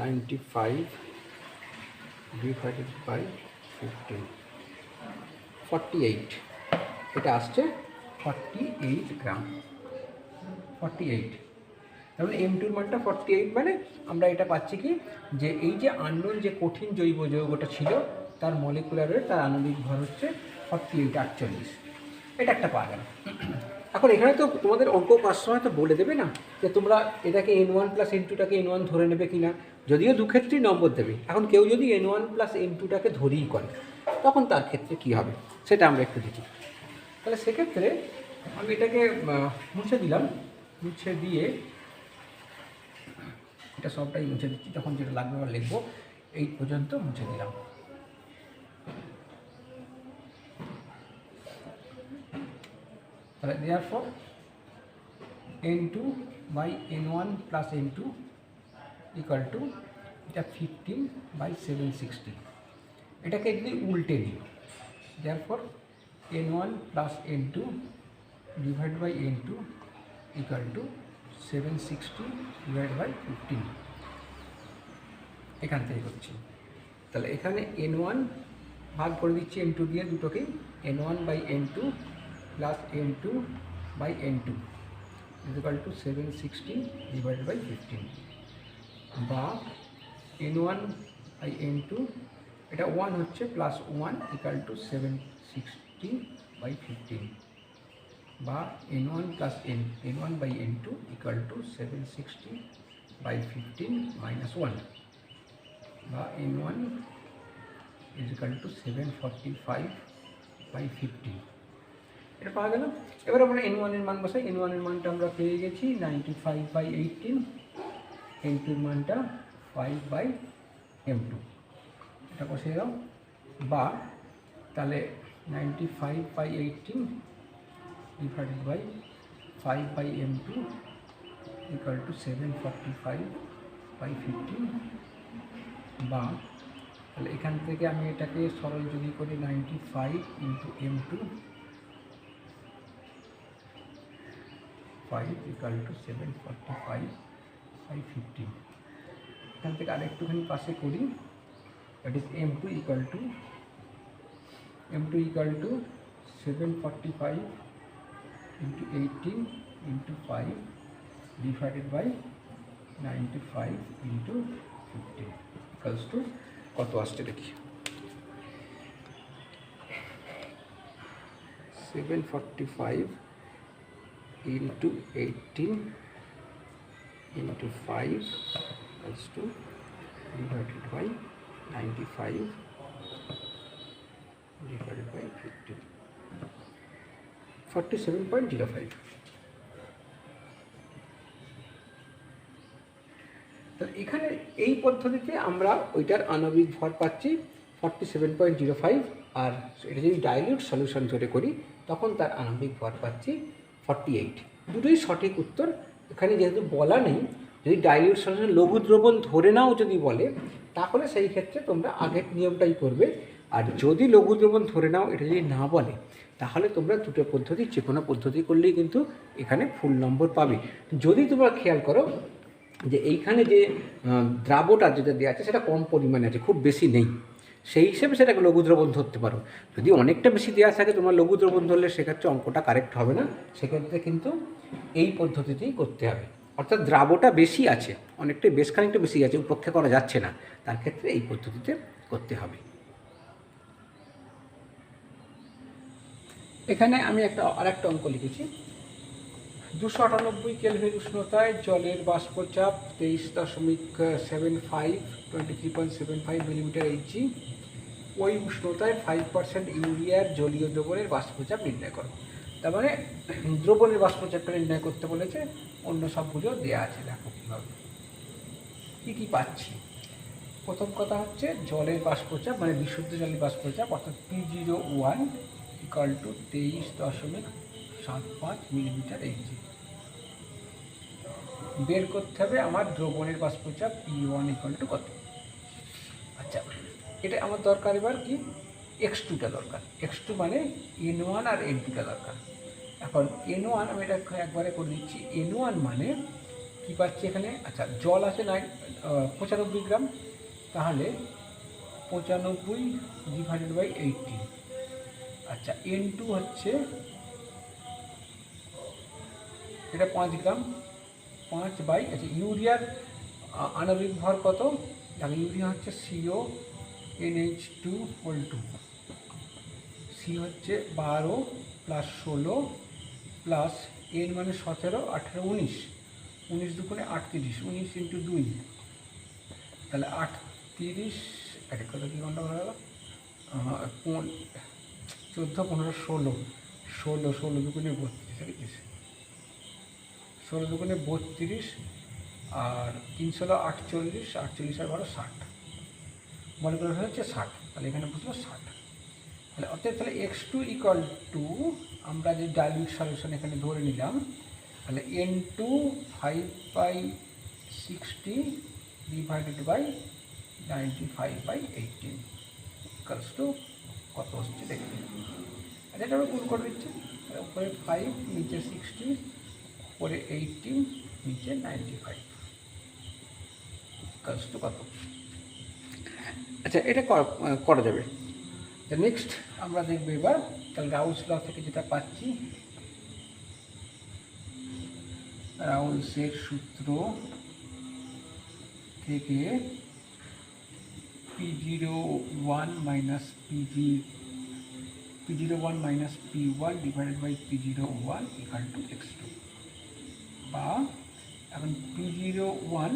95 divided by 15 48। এটা আসছে 48 গ্রাম। 48 তাহলে M2-র মানটা 48, মানে আমরা এটা পাচ্ছি কি যে এই যে আননোন যে কঠিন জৈব যৌগটা ছিল তার মলিকুলারের তার আণবিক ভর হচ্ছে 48 48। এটা একটা পাওয়া গেল। এখন এখানে তো তোমাদের অঙ্ক করার সময় তো বলে দেবে না যে তোমরা এটাকে N1 + N2টাকে N1 ধরে নেবে কি না, যদিও দুক্ষেত্রেই নম্বর দেবে। এখন কেউ যদি N1 + N2টাকে ধরেই করে তখন তার ক্ষেত্রে কী হবে সেটা আমরা একটু দেখি। তাহলে সেক্ষেত্রে আমি এটাকে মুছে দিলাম, মুছে দিয়ে এটা সবটাই মুছে দিচ্ছি, তখন যেটা লাগবে আমরা লিখবো, এই পর্যন্ত মুছে দিলাম। তাহলে therefore N2 by N1 plus N2 equal to এটা 15 by 760। এটাকে যদি উল্টে দিই therefore N1 plus N2 divided by N2 equal to 760 divided by 15। এখান থেকে করছি, তাহলে এখানে N1 ভাগ করে দিচ্ছি N2 দিয়ে দুটোকেই, N1 by N2 plus N2 by N2 is equal to 760 divided by 15, বা N1 by N2 এটা 1 হচ্ছে প্লাস 1 equal to 760 by 15, বা N1 plus N1 by N2 equal to 760 by 15 minus 1, বা N1 is equal to 745 by 15। এটা পাওয়া গেল। এবার আমরা N1 এর মান বসাই। N1 এর মানটা আমরা পেয়ে গেছি 95 by 18, N2 এর মানটা 5 by M2, এটা বসে দাও, বা তাহলে 95 by 18 divided by 5 by M2 equal to 745 by 15, বা তাহলে এখান থেকে আমি এটাকে সরল যদি করি 95 into M2 5 equal to 745 by 15। এখান থেকে আরেকটুখানি পাশে করি, that is M2 equal to 745 into 18 into 5 divided by 95 into 15 equals to কত আসছে দেখি, 745 into 18 into 5 equals to divided by 95 divided by 15, 47.05। তাহলে এখানে এই পদ্ধতিতে আমরা ওইটার আণবিক ভর পাচ্ছি 47.05, আর এটা যদি ডাইলিউট সলিউশন ধরে করি তখন তার আণবিক ভর পাচ্ছি 48। দুটোই সঠিক উত্তর। এখানে যেহেতু বলা নেই, যদি ডাইলিউট সলিউশন লঘু দ্রবণ ধরে নাও যদি বলে তাহলে সেই ক্ষেত্রে তোমরা আগের নিয়মটাই করবে, আর যদি লঘু দ্রবণ ধরে নাও এটা যদি না বলে তাহলে তোমরা দুটো পদ্ধতি যে কোনো পদ্ধতি করলেই কিন্তু এখানে ফুল নম্বর পাবে। যদি তোমরা খেয়াল করো যে এইখানে যে দ্রাবটা যেটা দেওয়া আছে সেটা কম পরিমাণে আছে, খুব বেশি নেই, সেই হিসেবে সেটাকে লঘু দ্রবণ ধরতে পারো। যদি অনেকটা বেশি দেওয়া থাকে তোমার লঘু দ্রবণ ধরলে সেক্ষেত্রে অঙ্কটা কারেক্ট হবে না, সেক্ষেত্রে কিন্তু এই পদ্ধতিতেই করতে হবে। অর্থাৎ দ্রাবটা বেশি আছে, অনেকটাই বেশ খানিকটা বেশি আছে, উপেক্ষা করা যাচ্ছে না, তার ক্ষেত্রে এই পদ্ধতিতে করতে হবে। এখানে আমি আরেকটা অঙ্ক লিখেছি। 298 কেলভিন উষ্ণতায় জলের বাষ্পচাপ 23.75 23.75 মিলিমিটার Hg, ওই উষ্ণতায় 5% ইউরিয়ার জলীয় দ্রবণের বাষ্পচাপ নির্ণয় করো। তার মানে দ্রবণের বাষ্পচাপটা নির্ণয় করতে বলেছে, অন্য সবগুলো দেওয়া আছে, দেখো কীভাবে কী কী পাচ্ছি। প্রথম কথা হচ্ছে জলের বাষ্পচাপ, মানে বিশুদ্ধ জলের বাষ্পচাপ, অর্থাৎ P01 equal two 23.75 millimetre Hg. বের করতে হবে আমার দ্রবণের বাষ্পচাপ P1 ইকুয়াল টু কত। আচ্ছা, এটা আমার দরকার এবার কি, x2টা দরকার। x2 মানে N1 আর N2টা দরকার। এখন N1 আমি এটা একবারে করে দিচ্ছি। N1 মানে কী পাচ্ছি এখানে, আচ্ছা জল আছে 95 গ্রাম, তাহলে 95 ডিভাইডেড বাই 18। আচ্ছা N2 হচ্ছে এটা 5 গ্রাম, 5 বাই, আচ্ছা ইউরিয়ার আণবিক ভর কত, দেখো ইউরিয়া হচ্ছে CONH2 হোল 2, সি হচ্ছে 12 প্লাস 16 প্লাস এন মানে 17, 18, 19, 19 দুগুণে 38, 19 ইন্টু 2, তাহলে 38, এটা কত কি ঘন্টা হয়ে গেল, 14, 15, 16, 16 দুগুণে 32, 16 দুগুণে 32, আর 3 16 48, 48 আর 12 60, মনে করে হচ্ছে 60, তাহলে এখানে বুঝলো 60। তাহলে অর্থাৎ তাহলে x2 ইকুয়াল টু, আমরা যে ডাইলিউট সলিউশন এখানে ধরে নিলাম, তাহলে N2 5/60 divided by 95/18 equals to কত হচ্ছে দেখি। আচ্ছা এটা আমরা গুণ করে দিচ্ছি, উপরে 5 নিচে 60, উপরে 18 নিচে 95 ইকুয়ালস টু কত। আচ্ছা এটা করা যাবে। নেক্সট আমরা দেখবো এবার, তাহলে রাউলস ল থেকে যেটা পাচ্ছি, রাউলসের সূত্র থেকে P01 minus P01 minus P1 divided by P01 equal to x2, বা এখন P01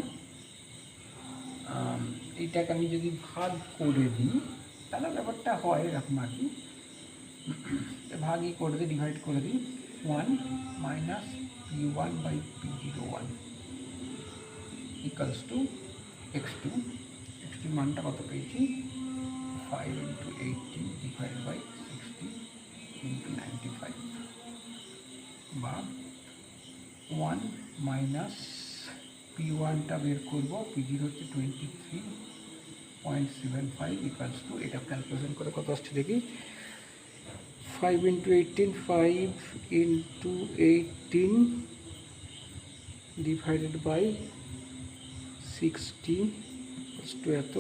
এইটাকে আমি যদি ভাগ করে দিই, তাহলে ব্যাপারটা হয় এরকম আর কি, ভাগই করে দিই, ডিভাইড করে দিই, 1 minus P1 by P01 equals to x2। x2 মানটা কত পেয়েছি, 5 ইন্টু 18 ডিভাইড বাই 60 ইন্টু 95, বা 1 মাইনাস P1টা বের করবো, P0 হচ্ছে 23.75 ইকুয়ালস টু, এটা ক্যালকুলেশন করে কত আসছে দেখি, 5 into 18, 5 into 18 divided by 60 equals to এত,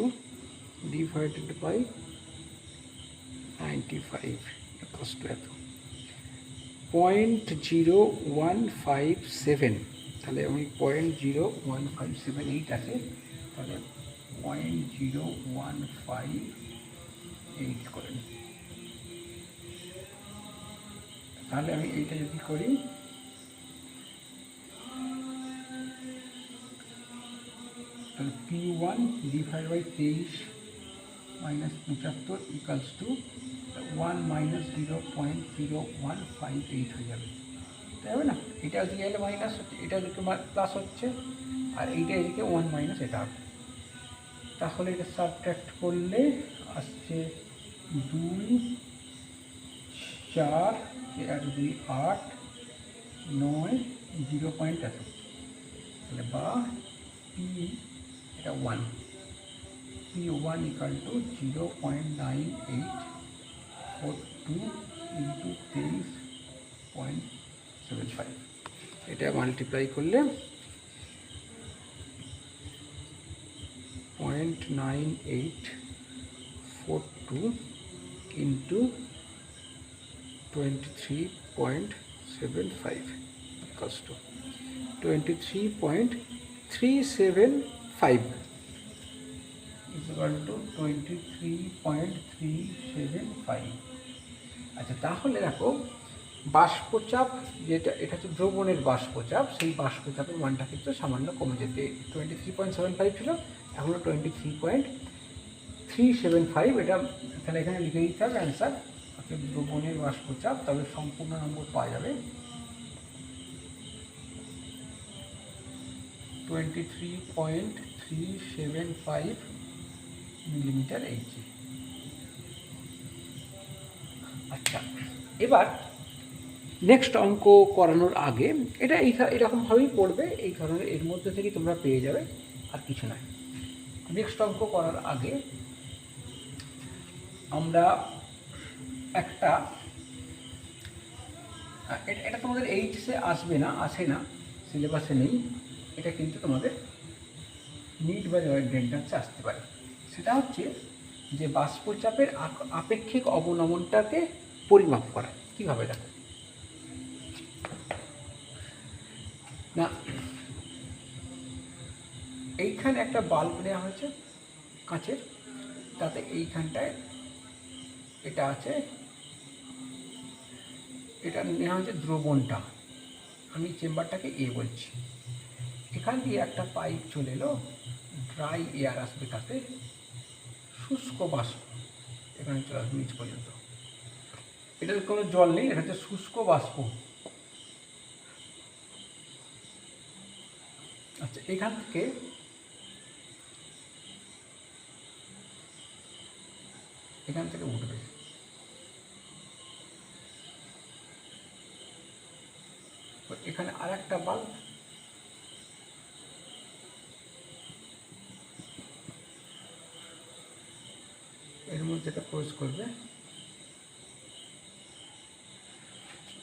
ডিভাইডেড বাই 95 ইকুয়ালস টু এত, 0.0157। তাহলে আমি 0.01578 আছে, তাহলে 0.0158 করে নিই। তাহলে আমি এইটা যদি করি, তাহলে P1 divide by 23 minus 75 equals to 1 minus 0.0158 হয়ে যাবে, তাই হবে না। এটা দিকে এলে মাইনাস হচ্ছে, এটা দিকে প্লাস হচ্ছে, আর এইটা এদিকে 1 মাইনাস এটা হবে। তাহলে এটা সাবট্রাক্ট করলে আসছে 2, 4, 1, 2, 8, 9, 0 পয়েন্ট এত, তাহলে বা পি এটা 1, P1 ইকুয়াল টু 0.9842 ইন্টু 23.75, এটা মাল্টিপ্লাই করলে 0.9842 into 23.75 equals to 23.375 equal to 23.375। আচ্ছা তাহলে দেখো বাষ্পচাপ যেটা, এটা হচ্ছে দ্রবণের বাষ্পচাপ, সেই বাষ্পচাপের মানটা কিন্তু সামান্য কমে যেতে, 23.75 ছিল, এখন 23.375, এটা তাহলে এখানে লিখে দিতে হবে অ্যান্সার, অর্থাৎ দ্রবণের বাষ্পচাপ, তবে সম্পূর্ণ নম্বর পাওয়া যাবে 23.375 মিলিমিটার এইচজি। আচ্ছা, এবার নেক্সট অঙ্ক করানোর আগে এটা এরকমভাবেই পড়বে, এই ধরনের এর মধ্যে থেকে তোমরা পেয়ে যাবে, আর কিছু নয়। নেক্সট অঙ্ক করার আগে আমরা একটা এটা তোমাদের এইচএসে আসবে না, আসে না, সিলেবাসে নেই, এটা কিন্তু তোমাদের নিট বা জয়েন্ট এন্ট্রান্সে আসতে পারে। সেটা হচ্ছে যে বাষ্পচাপের আপেক্ষিক অবনমনটাকে পরিমাপ করা। কীভাবে দেখো না, এইখানে একটা বাল্ব নেওয়া হয়েছে কাঁচের, তাতে এইখানটায় এটা আছে, এটা নেওয়া হয়েছে দ্রবণটা, আমি চেম্বারটাকে এ বলছি। এখান দিয়ে একটা পাইপ চলে এলো, ড্রাই এয়ার আসবে, তাতে শুষ্ক বাষ্প এখানে চলে আসবে নিচ পর্যন্ত। এটাতে কোনো জল নেই, এটা হচ্ছে শুষ্ক বাষ্প। আচ্ছা, এখান থেকে উঠবে, এখানে আর একটা বাল্ব, এর মধ্যে এটা প্রবেশ করবে।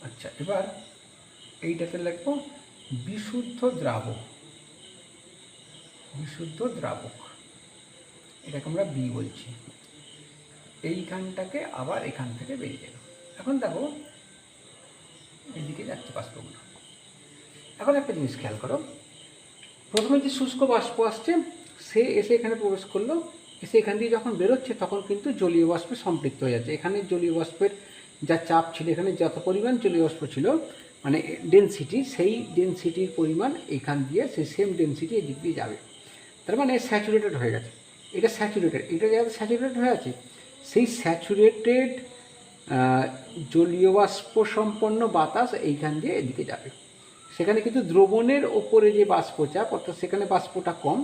আচ্ছা, এবার এইটাতে লিখবো বিশুদ্ধ দ্রাবক, বিশুদ্ধ দ্রাবক, এটাকে আমরা বি বলছি। এইখানটাকে আবার এখান থেকে বেরিয়ে গেল। এখন দেখো এদিকে যাচ্ছে বাষ্পগুলো। এখন একটা জিনিস খেয়াল করো, প্রথমে যে শুষ্ক বাষ্প আসছে সে এসে এখানে প্রবেশ করলো, এসে এখান দিয়ে যখন বেরোচ্ছে তখন কিন্তু জলীয় বাষ্পে সম্পৃক্ত হয়ে যাচ্ছে। এখানে জলীয় বাষ্পের যা চাপ ছিল, এখানে যত পরিমাণ জলীয় বাষ্প ছিল মানে ডেনসিটি, সেই ডেনসিটির পরিমাণ এখান দিয়ে সেই সেম ডেনসিটি এদিক দিয়ে যাবে। তার মানে স্যাচুরেটেড হয়ে গেছে, এটা স্যাচুরেটেড, এটা যাতে স্যাচুরেটেড হয়ে আছে, সেই স্যাচুরেটেড জলীয় বাষ্প সম্পন্ন বাতাস এইখান দিয়ে এদিকে যাবে। সেখানে কিন্তু দ্রবণের ওপরে যে বাষ্পচাপ, অর্থাৎ সেখানে বাষ্পটা কম,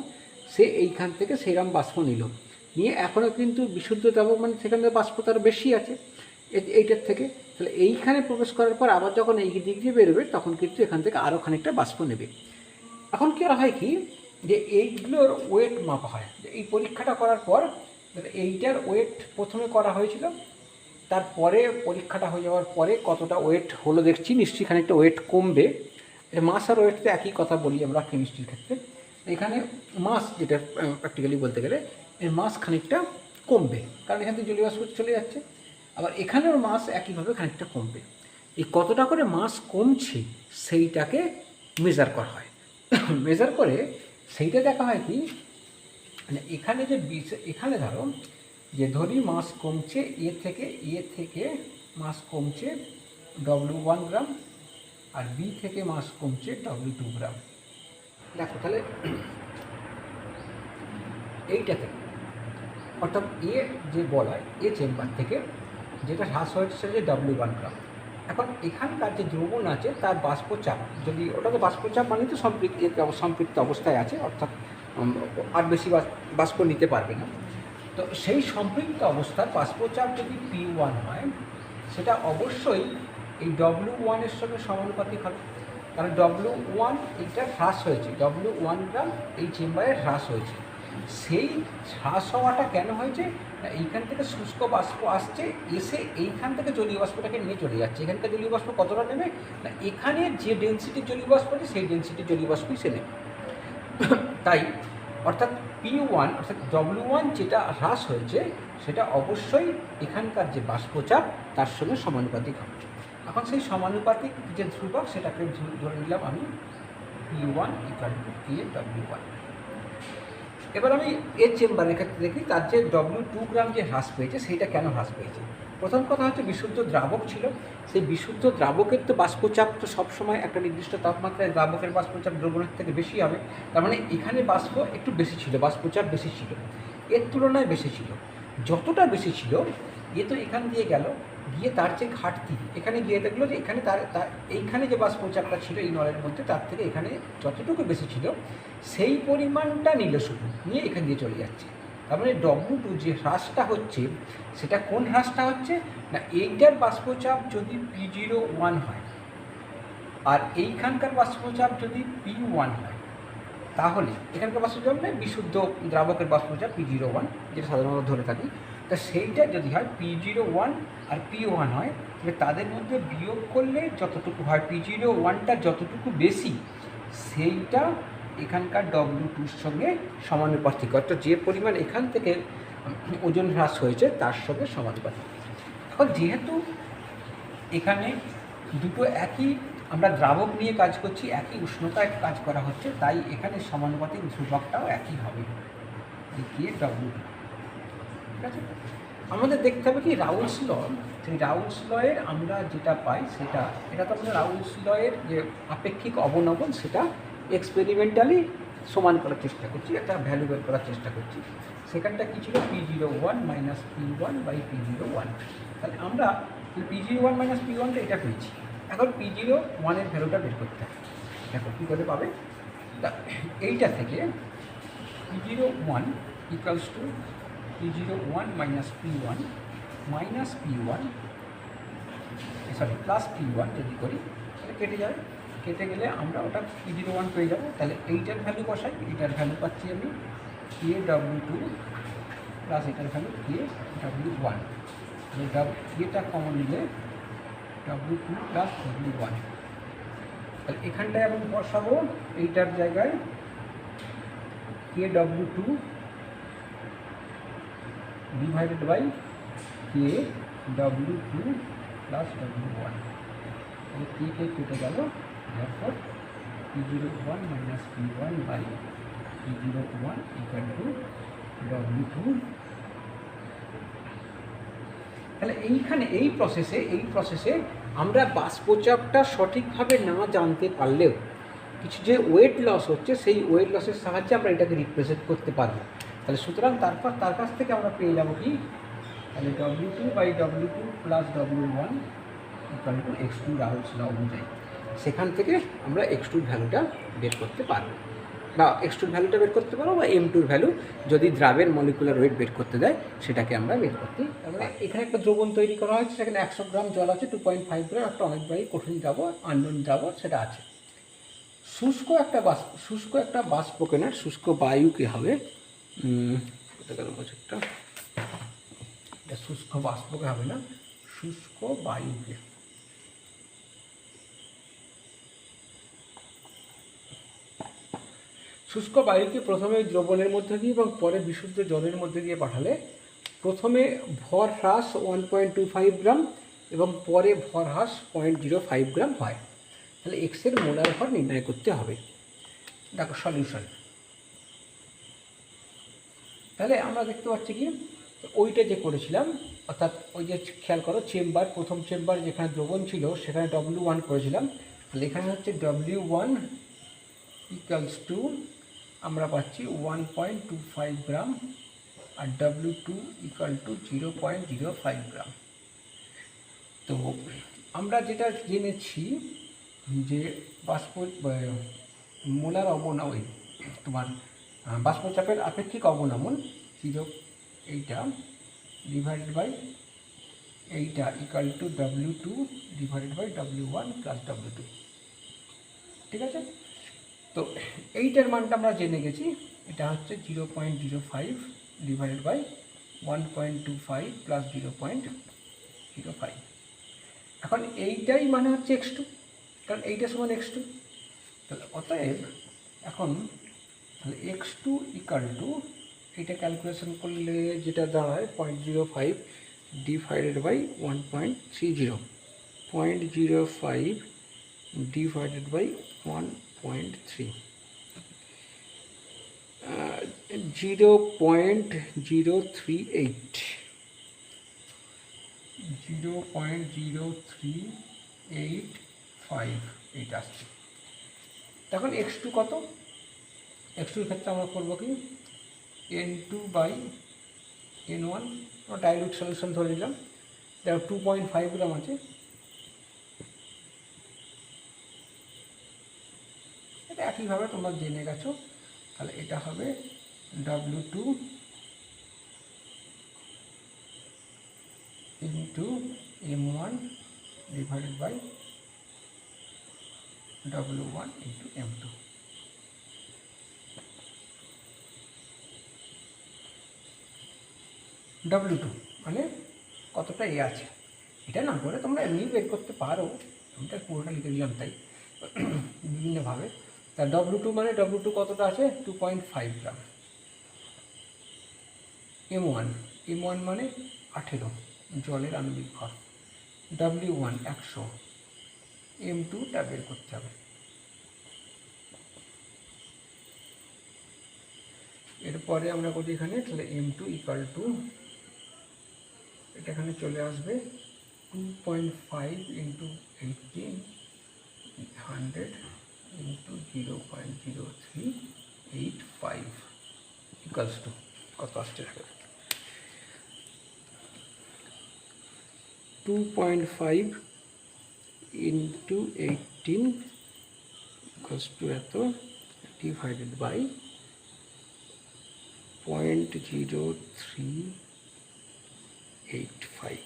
সে এইখান থেকে সেরাম বাষ্প নিয়ে এখনও কিন্তু বিশুদ্ধ দ্রাবক, মানে সেখানে বাষ্প তার বেশি আছে এইটার থেকে। তাহলে এইখানে প্রবেশ করার পর আবার যখন এই দিক দিয়ে বেরোবে তখন কিন্তু এখান থেকে আরও খানিকটা বাষ্প নেবে। এখন কী হয় কি, যে এইগুলোর ওয়েট মাপা হয়। এই পরীক্ষাটা করার পর এইটার ওয়েট প্রথমে করা হয়েছিল, তারপরে পরীক্ষাটা হয়ে যাওয়ার পরে কতটা ওয়েট হলো দেখছি, নিশ্চয়ই খানিকটা ওয়েট কমবে। মাস আর ওয়েট তো একই কথা বলি আমরা কেমিস্ট্রির ক্ষেত্রে। এখানে মাস যেটা প্র্যাকটিক্যালি বলতে গেলে এর মাস খানিকটা কমবে, কারণ এখান থেকে জলীয় বাষ্প চলে যাচ্ছে। আবার এখানেও মাস একইভাবে খানিকটা কমবে। এই কতটা করে মাস কমছে সেইটাকে মেজার করা হয়। মেজার করে সেইটা দেখা হয় কি, মানে এখানে যে এখানে ধরো যে ধরি মাস কমছে এ থেকে মাস কমছে W1 গ্রাম, আর বি থেকে মাস কমছে W2 গ্রাম। দেখো তাহলে এইটা থেকে, অর্থাৎ এ যে বলার এ চেম্বার থেকে যেটা হ্রাস হয়েছে সেটা W1 গ্রাম। এখন এখানকার যে দ্রবণ আছে তার বাষ্পচাপ, যদি ওটা তো বাষ্পচাপ মানে তো সম্পৃক্ত অবস্থায় আছে, অর্থাৎ আর বেশি বাষ্প নিতে পারবে না। তো সেই সম্পৃক্ত অবস্থার বাষ্পচাপ যদি P1 হয়, সেটা অবশ্যই এই W1 এর সঙ্গে সমানুপাতিক হবে। কারণ W1 এটা হ্রাস হয়েছে, W1 গ্রাম এই চেম্বারে হ্রাস হয়েছে। সেই হ্রাস হওয়াটা কেন হয়েছে না, এইখান থেকে শুষ্ক বাষ্প আসছে, এসে এইখান থেকে জলীয় বাষ্পটাকে নিয়ে চলে যাচ্ছে। এখানকার জলীয় বাষ্প কতটা নেবে না, এখানে যে ডেনসিটির জলীয় বাষ্প আছে সেই ডেনসিটির জলীয় বাষ্পই সে নেবে। তাই অর্থাৎ P1 অর্থাৎ W1 যেটা হ্রাস হয়েছে সেটা অবশ্যই এখানকার যে বাষ্পচাপ তার সঙ্গে সমানুপাতিক হবে। এখন সেই সমানুপাতিক যে ধ্রুবক সেটাকে ধরে নিলাম আমি P1 = KW1। এবার আমি এর চেম্বারের ক্ষেত্রে দেখি তার যে W2 গ্রাম যে হ্রাস পেয়েছে সেইটা কেন হ্রাস পেয়েছে। প্রথম কথা হচ্ছে বিশুদ্ধ দ্রাবক ছিল, সেই বিশুদ্ধ দ্রাবকের তো বাষ্পচাপ তো সবসময় একটা নির্দিষ্ট তাপমাত্রায় দ্রাবকের বাষ্পচাপ দ্রবণের থেকে বেশি হবে। তার মানে এখানে বাষ্প একটু বেশি ছিল, বাষ্পচাপ বেশি ছিল, এর তুলনায় বেশি ছিল। যতটা বেশি ছিল এ তো এখান দিয়ে গেল, গিয়ে তার যে ঘাটতি, এখানে গিয়ে দেখলো যে এখানে তার এইখানে যে বাষ্পচাপটা ছিল এই নলের মধ্যে তার থেকে এখানে যতটুকু বেশি ছিল সেই পরিমাণটা নিল শুধু, নিয়ে এখান দিয়ে চলে যাচ্ছে। তার মানে W2 যে হ্রাসটা হচ্ছে সেটা কোন হ্রাসটা হচ্ছে না, এইটার বাষ্পচাপ যদি P01 হয় আর এইখানকার বাষ্পচাপ যদি P1 হয়, তাহলে এখানকার বাষ্পচাপ মানে বিশুদ্ধ দ্রাবকের বাষ্পচাপ P01 যেটা সাধারণত ধরে থাকি, তা সেইটা যদি হয় P01 আর P1 হয়, তাহলে তাদের মধ্যে বিয়োগ করলে যতটুকু হয় P01টা যতটুকু বেশি সেইটা এখানকার W2-র সঙ্গে সমানুপাতিক, অর্থাৎ যে পরিমাণ এখান থেকে ওজন হ্রাস হয়েছে তার সঙ্গে সমানুপাতিক। এখন যেহেতু এখানে দুটো একই আমরা দ্রাবক নিয়ে কাজ করছি, একই উষ্ণতায় কাজ করা হচ্ছে, তাই এখানে সমানুপাতিক ধ্রুবকটাও একই হবে, দেখিয়ে W2। ঠিক আছে, আমাদের দেখতে হবে কি রাউলস ল, সেই রাউলস লয়ের আমরা যেটা পাই সেটা, এটা তো আমরা রাউলস লয়ের যে আপেক্ষিক অবনমন সেটা এক্সপেরিমেন্টালি সমান করার চেষ্টা করছি, একটা ভ্যালু বের করার চেষ্টা করছি। সেখানটা কী ছিল P01 minus P1 by P01। তাহলে আমরা P01 মাইনাস P1টা এটা পেয়েছি, এখন P01-এর ভ্যালুটা বের করতে হবে। দেখো কী করে পাবে, তা এইটা থেকে P01 equals to P01 minus P1 minus P1 sorry plus P1 যদি করি তাহলে কেটে যাবে, কেটে গেলে আমরা ওটা P01 পেয়ে যাবো। তাহলে এইটার ভ্যালু বসাই, এইটার ভ্যালু পাচ্ছি আমি KW2 প্লাস এটার ভ্যালু KW1, তাহলে এটা কমন নিলে W2 প্লাস W1। তাহলে এখানটায় আমি বসাবো এইটার জায়গায় KW2 divided by KW2 plus W1, তাহলে কে কেটে গেল, therefore P01 minus P1 by P01 equal to W2। তাহলে এইখানে এই প্রসেসে আমরা বাষ্পচাপটা সঠিকভাবে না জানতে পারলেও কিছু যে ওয়েট লস হচ্ছে সেই ওয়েট লসের সাহায্যে আমরা এটাকে রিপ্রেজেন্ট করতে পারবো। তাহলে সুতরাং তারপর তার কাছ থেকে আমরা পেয়ে যাবো কি, তাহলে W2 by W2 plus W1 equal to x2 Raoult's law অনুযায়ী সেখান থেকে আমরা x2-র ভ্যালুটা বের করতে পারবো, বা x2-র ভ্যালুটা বের করতে পারবো, বা M2-র ভ্যালু যদি দ্রাবের মলিকুলার ওয়েট বের করতে দেয় সেটাকে আমরা বের করতে। তারপরে এখানে একটা দ্রবণ তৈরি করা হয়েছে, সেখানে 100 গ্রাম জল আছে, 2.5 গ্রাম একটা অনেকবারই কঠিন দ্রাবক আননোন দ্রাবক সেটা আছে। শুষ্ক একটা বাষ্পকে শুষ্ক বায়ুকে হবে, এটা শুষ্ক বাষ্পকে হবে না, শুষ্ক বায়ুকে। শুষ্ক বায়ুকে প্রথমে দ্রবণের মধ্যে দিয়ে এবং পরে বিশুদ্ধ জলের মধ্যে দিয়ে পাঠালে প্রথমে ভর হ্রাস 1.25 গ্রাম এবং পরে ভর হ্রাস 0.05 গ্রাম হয়। তাহলে এক্সের মোলার ভর নির্ণয় করতে হবে। দেখো সলিউশন, তাহলে আমরা দেখতে পাচ্ছি কি ওইটা যে করেছিলাম, অর্থাৎ ওই যে খেয়াল করো চেম্বার, প্রথম চেম্বার যেখানে দ্রবণ ছিল সেখানে W1 করেছিলাম, তাহলে এখানে হচ্ছে W1 ইকুয়ালস টু আমরা পাচ্ছি 1.25 গ্রাম আর W2 ইকুয়াল টু 0.05 গ্রাম। তো আমরা যেটা জেনেছি যে মোলার অবনমন, তোমার বাষ্পচাপের আপেক্ষিক অবনমন 0 এইটা ডিভাইডেড বাই এইটা equal to W2 divided by W1 plus W2। ঠিক আছে, তো এইটার মানটা আমরা জেনে গেছি, এটা হচ্ছে 0.05 ডিভাইডেড বাই 1.25 প্লাস 0.05। এখন এইটাই মানে হচ্ছে x2, কারণ এইটা সমান x2। তাহলে অতএব এখন তাহলে x2 ইকুয়াল টু এটা ক্যালকুলেশন করলে যেটা দাঁড়ায় 0.05 ডিভাইডেড বাই 1.30, 0.05 ডিভাইডেড বাই 1.3, 0.038, 0.0385 এইটা আসছে। এখন x2 কত, x2 এর ক্ষেত্রে আমরা করবো কি n2 by n1, dilute solution ধরে নিলাম, দেখো 2.5 গ্রাম আছে, এটা একইভাবে তোমরা জেনে গেছো। তাহলে এটা হবে W2 into M1 divided by W1 into M2। W2 মানে কতটা এ আছে, এটা না করে তোমরা এমনি বের করতে পারো, আমি তো পুরোটা লিখে দিলাম তাই বিভিন্নভাবে। তা W2 মানে W2 কতটা আছে 2.5 গ্রাম। M1 মানে 18 জলের আণবিক ভর। W1 100, M2টা বের করতে হবে। এরপরে আমরা করি এখানে, তাহলে M2 ইকুয়াল টু, এটা এখানে চলে আসবে 2.5 ইন্টু 18 100 ইন্টু 0.0385 ইকুয়ালস টু কত আসছে দেখো, 2.5 ইন্টু 18 ইকুয়ালস টু এত ডিভাইডেড বাই 0.0385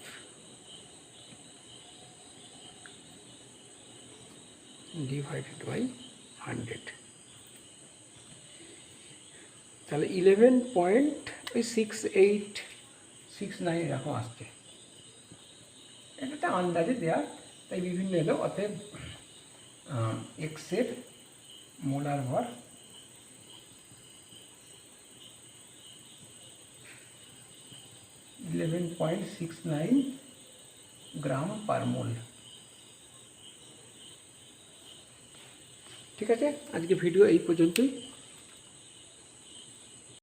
ডিভাইডেড বাই 100, তাহলে 11.6869 এরকম আসছে। এটা একটা আন্দাজে দেওয়া, তাই বিভিন্ন এলো। অতএব এক্সের মোলার ভর (11.69 গ্রাম পার মোল। ঠিক আছে, আজকে ভিডিও এই পর্যন্তই।